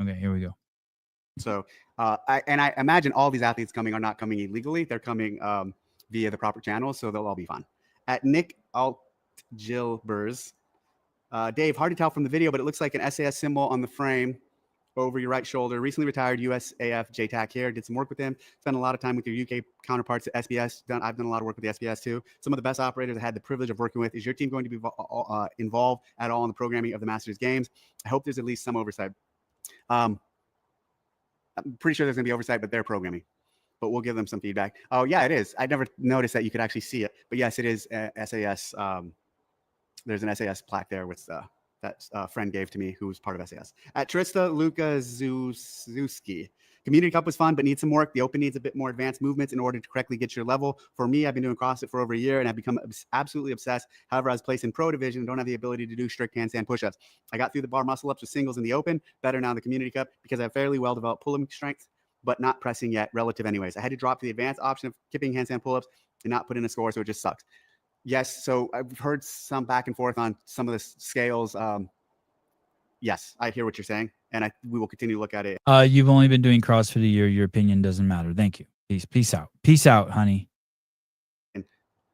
Okay, here we go. So, I imagine all these athletes coming are not coming illegally. They're coming via the proper channels, so they'll all be fine. At Nick Alt-Gilbers, Dave, hard to tell from the video, but it looks like an SAS symbol on the frame over your right shoulder. Recently retired USAF JTAC here. Did some work with him. Spent a lot of time with your UK counterparts at SBS. I've done a lot of work with the SBS too. Some of the best operators I had the privilege of working with. Is your team going to be involved at all in the programming of the Masters Games? I hope there's at least some oversight. I'm pretty sure there's going to be oversight, but they're programming. But we'll give them some feedback. Oh, yeah, it is. I never noticed that you could actually see it. But yes, it is SAS. There's an SAS plaque there with that friend gave to me who was part of SAS. At Trista Luka Zuski. Community Cup was fun, but needs some work. The Open needs a bit more advanced movements in order to correctly get your level. For me, I've been doing CrossFit for over a year, and I've become absolutely obsessed. However, I was placed in Pro Division and don't have the ability to do strict handstand push-ups. I got through the bar muscle-ups with singles in the Open, better now in the Community Cup, because I have fairly well-developed pull-up strength, but not pressing yet, relative anyways. I had to drop to the advanced option of kipping handstand pull-ups and not put in a score, so it just sucks. Yes, so I've heard some back and forth on some of the scales. Yes, I hear what you're saying, and we will continue to look at it. You've only been doing CrossFit a year. Your opinion doesn't matter. Thank you. Peace out. Peace out, honey. And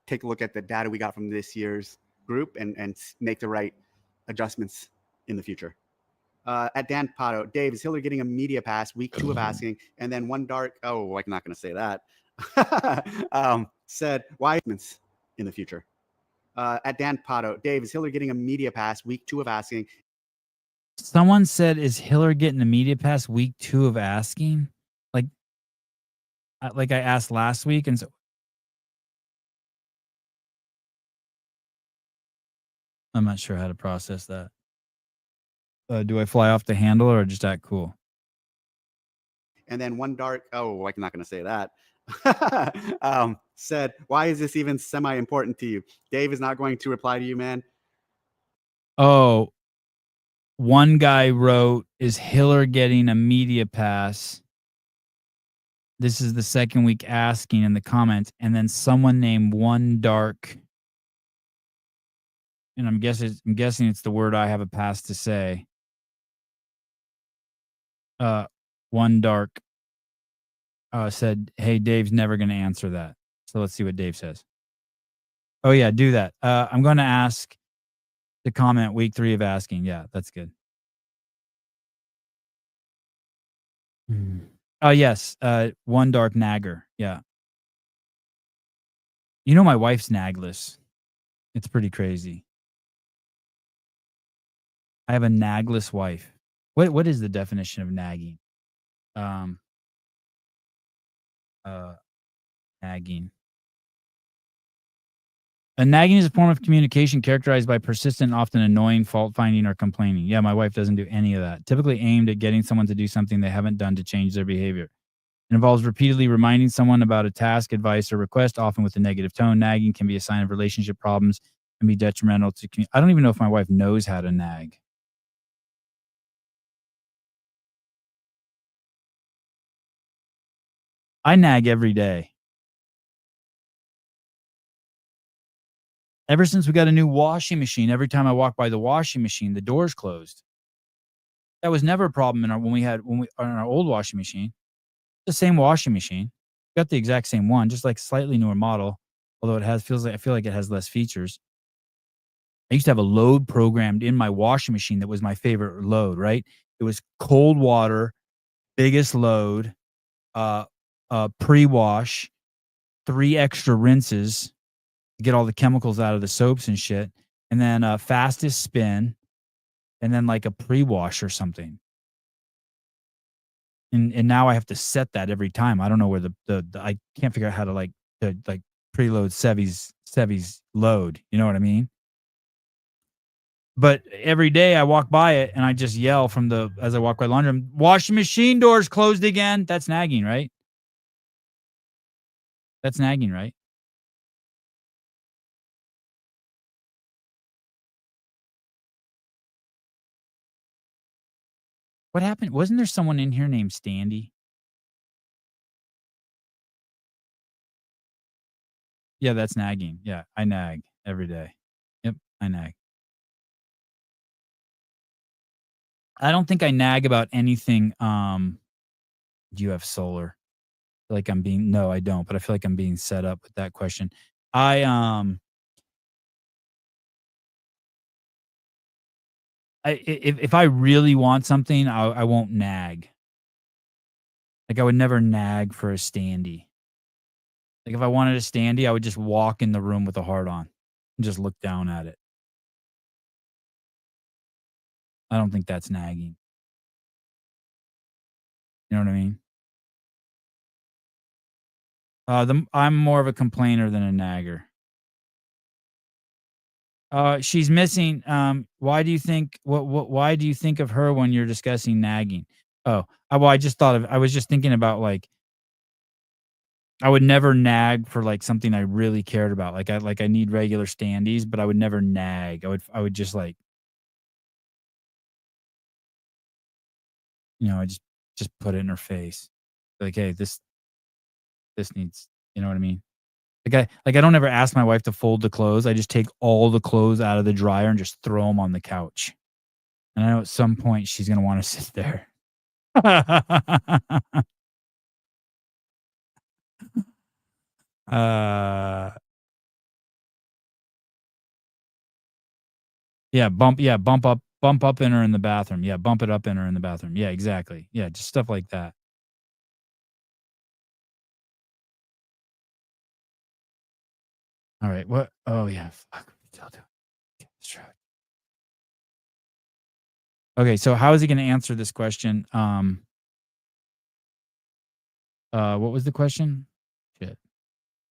take a look at the data we got from this year's group and make the right adjustments in the future. At Dan Pato, Dave, is Hillary getting a media pass? Week 2 of asking, and then one dark. Oh, I'm not going to say that. Said why in the future. At Dan Pato, Dave, is Hillary getting a media pass? Week 2 of asking. Someone said, is Hillary getting a media pass week 2 of asking? Like I asked last week, and so I'm not sure how to process that. Do I fly off the handle or just act cool? And then one dark, oh, I'm not going to say that, said, why is this even semi-important to you? Dave is not going to reply to you, man. Oh, one guy wrote, is Hiller getting a media pass? This is the second week asking in the comments. And then someone named One Dark, and I'm guessing it's the word I have a pass to say. One Dark said, hey, Dave's never going to answer that. So let's see what Dave says. Oh, yeah, do that. I'm going to ask the comment week 3 of asking. Yeah, that's good. Oh, yes. One Dark Nagger. Yeah. You know, my wife's nagless. It's pretty crazy. I have a nagless wife. What is the definition of nagging? Nagging. A nagging is a form of communication characterized by persistent, often annoying, fault-finding, or complaining. Yeah, my wife doesn't do any of that. Typically aimed at getting someone to do something they haven't done to change their behavior. It involves repeatedly reminding someone about a task, advice, or request, often with a negative tone. Nagging can be a sign of relationship problems and be detrimental to community. I don't even know if my wife knows how to nag. I nag every day. Ever since we got a new washing machine, every time I walk by the washing machine, the door's closed. That was never a problem on our old washing machine. The same washing machine. Got the exact same one, just like slightly newer model, although I feel like it has less features. I used to have a load programmed in my washing machine that was my favorite load, right? It was cold water, biggest load, pre-wash, 3 extra rinses to get all the chemicals out of the soaps and shit, and then fastest spin, and then like a pre-wash or something. And now I have to set that every time. I don't know where the I can't figure out how to like preload Sevi's load. You know what I mean? But every day I walk by it and I just yell as I walk by the laundry room, washing machine doors closed again. That's nagging, right? That's nagging, right? What happened? Wasn't there someone in here named Standy? Yeah, that's nagging. Yeah, I nag every day. Yep, I nag. I don't think I nag about anything. Do you have solar? Like no, I don't, but I feel like I'm being set up with that question. If I really want something, I won't nag. Like I would never nag for a standee. Like if I wanted a standee, I would just walk in the room with a heart on and just look down at it. I don't think that's nagging. You know what I mean? I'm more of a complainer than a nagger. She's missing. Why do you think? Why do you think of her when you're discussing nagging? Oh, well, I was just thinking about like, I would never nag for like something I really cared about. I need regular standees, but I would never nag. I would just like, I just put it in her face. Like, hey, this needs, you know what I mean? I don't ever ask my wife to fold the clothes. I just take all the clothes out of the dryer and just throw them on the couch. And I know at some point she's going to want to sit there. Bump up in her in the bathroom. Yeah, bump it up in her in the bathroom. Yeah, exactly. Yeah, just stuff like that. All right. What? Oh yeah. Fuck. Okay, so how is he going to answer this question? What was the question? Shit.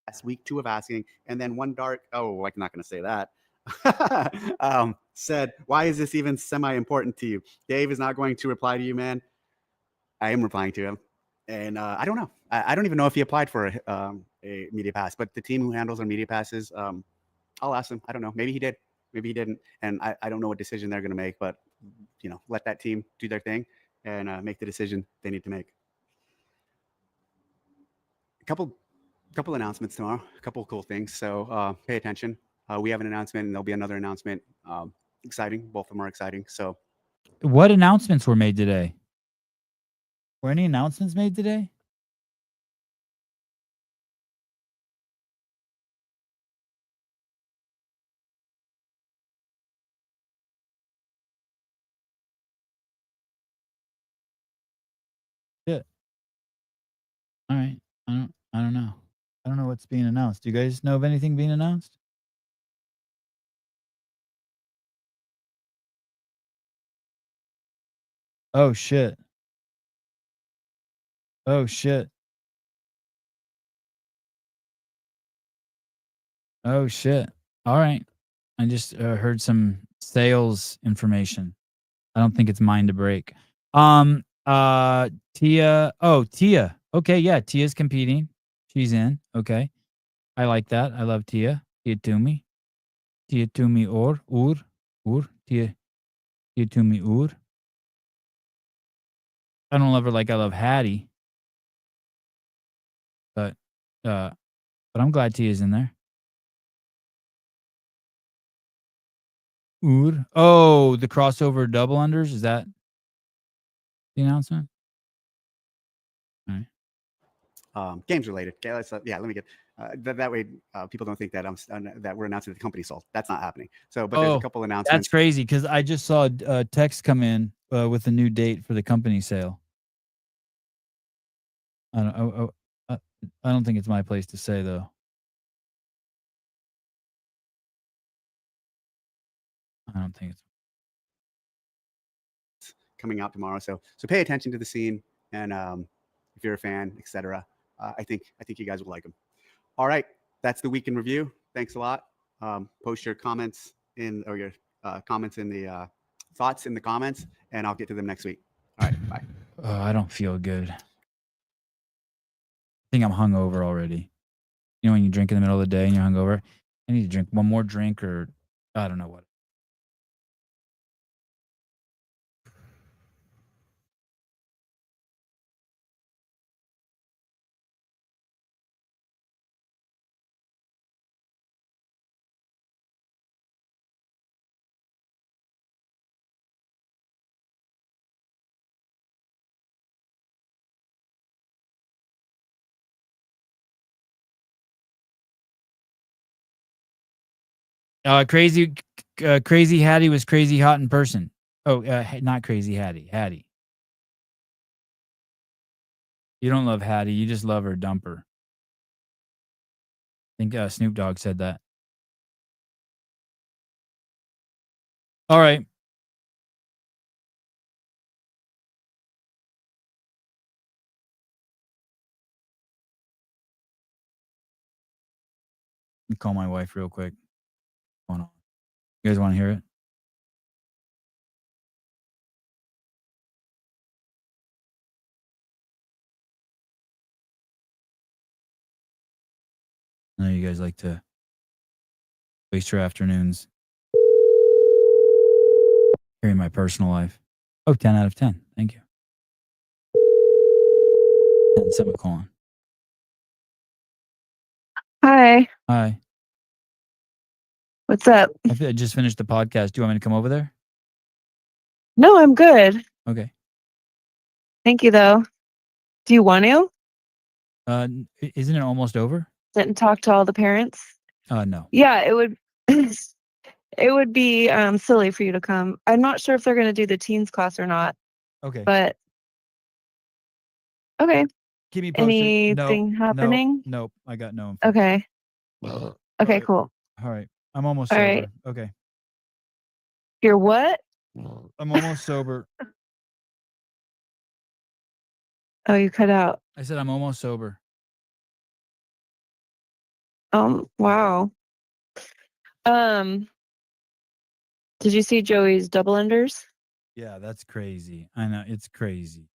That's week 2 of asking. And then one dark, oh, I'm not going to say that. said, "Why is this even semi-important to you?" Dave is not going to reply to you, man. I am replying to him, and I don't know. I don't even know if he applied for a media pass, but the team who handles our media passes, I'll ask him. I don't know. Maybe he did. Maybe he didn't. And I don't know what decision they're going to make, but let that team do their thing and make the decision they need to make. A couple announcements tomorrow. A couple cool things. So pay attention. We have an announcement, and there'll be another announcement. Exciting. Both of them are exciting. So, what announcements were made today? Were any announcements made today? Yeah. All right. I don't know. I don't know what's being announced. Do you guys know of anything being announced? Oh shit. Oh shit. Oh shit. All right. I just heard some sales information. I don't think it's mine to break. Tia. Oh, Tia. Okay, yeah, Tia's competing. She's in. Okay. I like that. I love Tia. Tia Toomey. Tia Toomey Ur. Tia Toomey Ur. I don't love her like I love Hattie. But I'm glad Tia's in there. Ur. Oh, the crossover double unders. Is that the announcement? All right. Games related. Okay, let me get that way people don't think that that we're announcing that the company sold. That's not happening. So, but there's a couple announcements. That's crazy because I just saw a text come in with a new date for the company sale. I don't think it's my place to say though. I don't think it's coming out tomorrow. So pay attention to the scene, and if you're a fan, etc. I think you guys will like them. All right, that's the week in review. Thanks a lot. Post your comments or your comments in the thoughts in the comments, and I'll get to them next week. All right, bye. Oh, I don't feel good. I think I'm hungover already. You know when you drink in the middle of the day and you're hungover? I need to drink one more drink or I don't know what. Crazy Hattie was crazy hot in person. Oh, not Crazy Hattie. Hattie. You don't love Hattie. You just love her dumper. I think Snoop Dogg said that. All right. Let me call my wife real quick. What's going on? You guys want to hear it? I know you guys like to waste your afternoons hearing my personal life. Oh, 10 out of 10. Thank you. And semicolon. Hi. Hi. What's up? I just finished the podcast. Do you want me to come over there? No, I'm good. Okay. Thank you, though. Do you want to? Isn't it almost over? Sit and talk to all the parents? No. Yeah, it would. It would be silly for you to come. I'm not sure if they're going to do the teens class or not. Okay. But okay. Keep me posted. Anything happening? Nope. I got no info. Okay. Okay, right. cool. All right. I'm almost All sober. right. Okay. You're what? I'm almost sober. Oh, you cut out. I said I'm almost sober. Wow. Did you see Joey's double unders? Yeah, that's crazy. I know, it's crazy.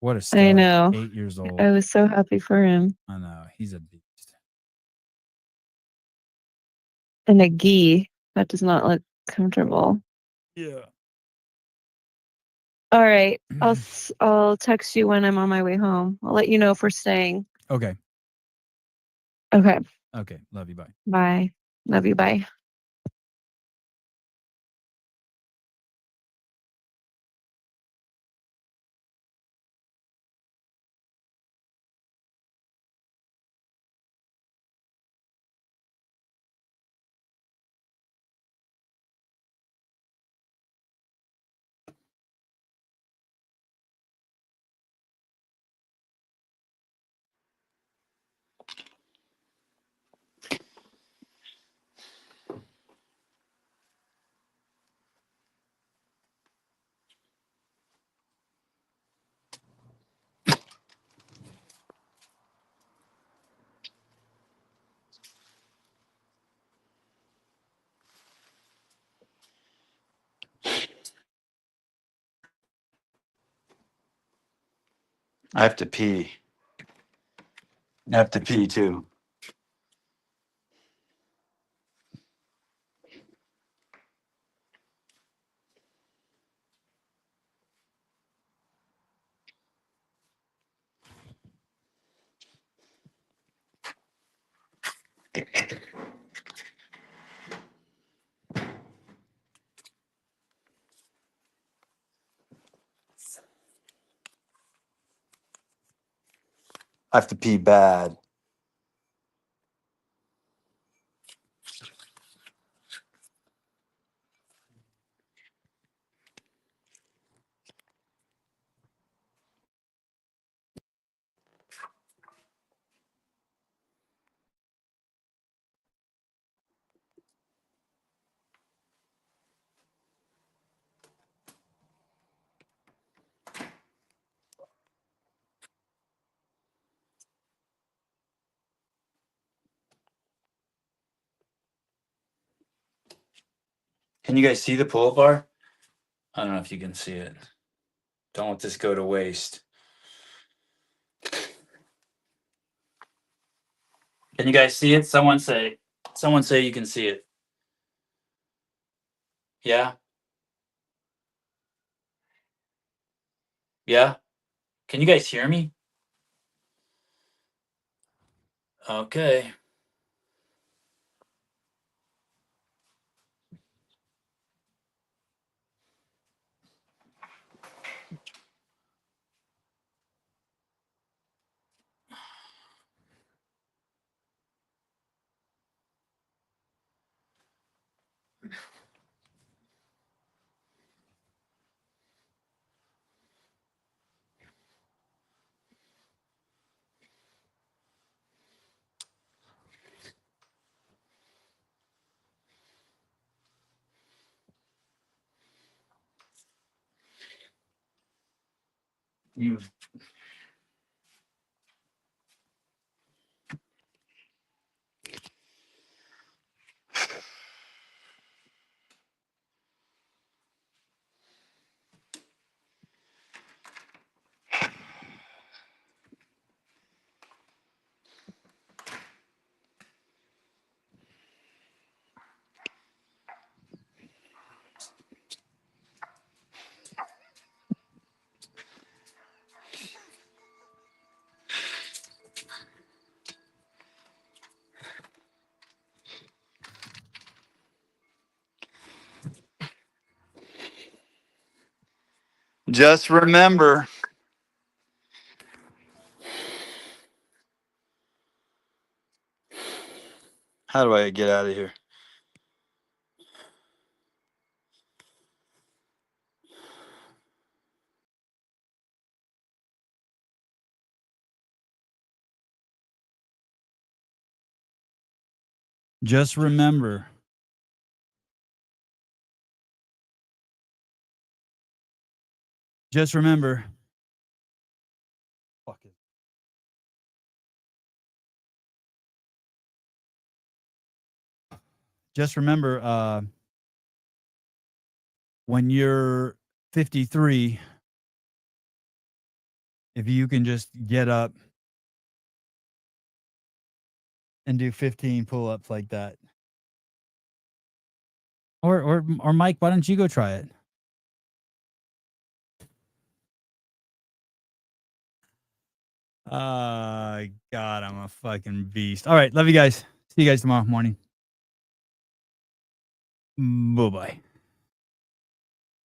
What a stud. I know. 8 years old. I was so happy for him. I know, he's a beast. And a gi. That does not look comfortable. Yeah. All right. I'll text you when I'm on my way home. I'll let you know if we're staying. Okay. Okay. Okay. Love you. Bye. Bye. Love you. Bye. I have to pee. I have to pee too. I have to pee bad. Can you guys see the pull-up bar? I don't know if you can see it. Don't let this go to waste. Can you guys see it? Someone say you can see it. Yeah? Yeah? Can you guys hear me? Okay. You just remember. How do I get out of here? Just remember. Just remember. Fuck it. Just remember, when you're 53, if you can just get up and do 15 pull-ups like that. Or Mike, why don't you go try it? God, I'm a fucking beast. All right, love you guys. See you guys tomorrow morning. Bye-bye.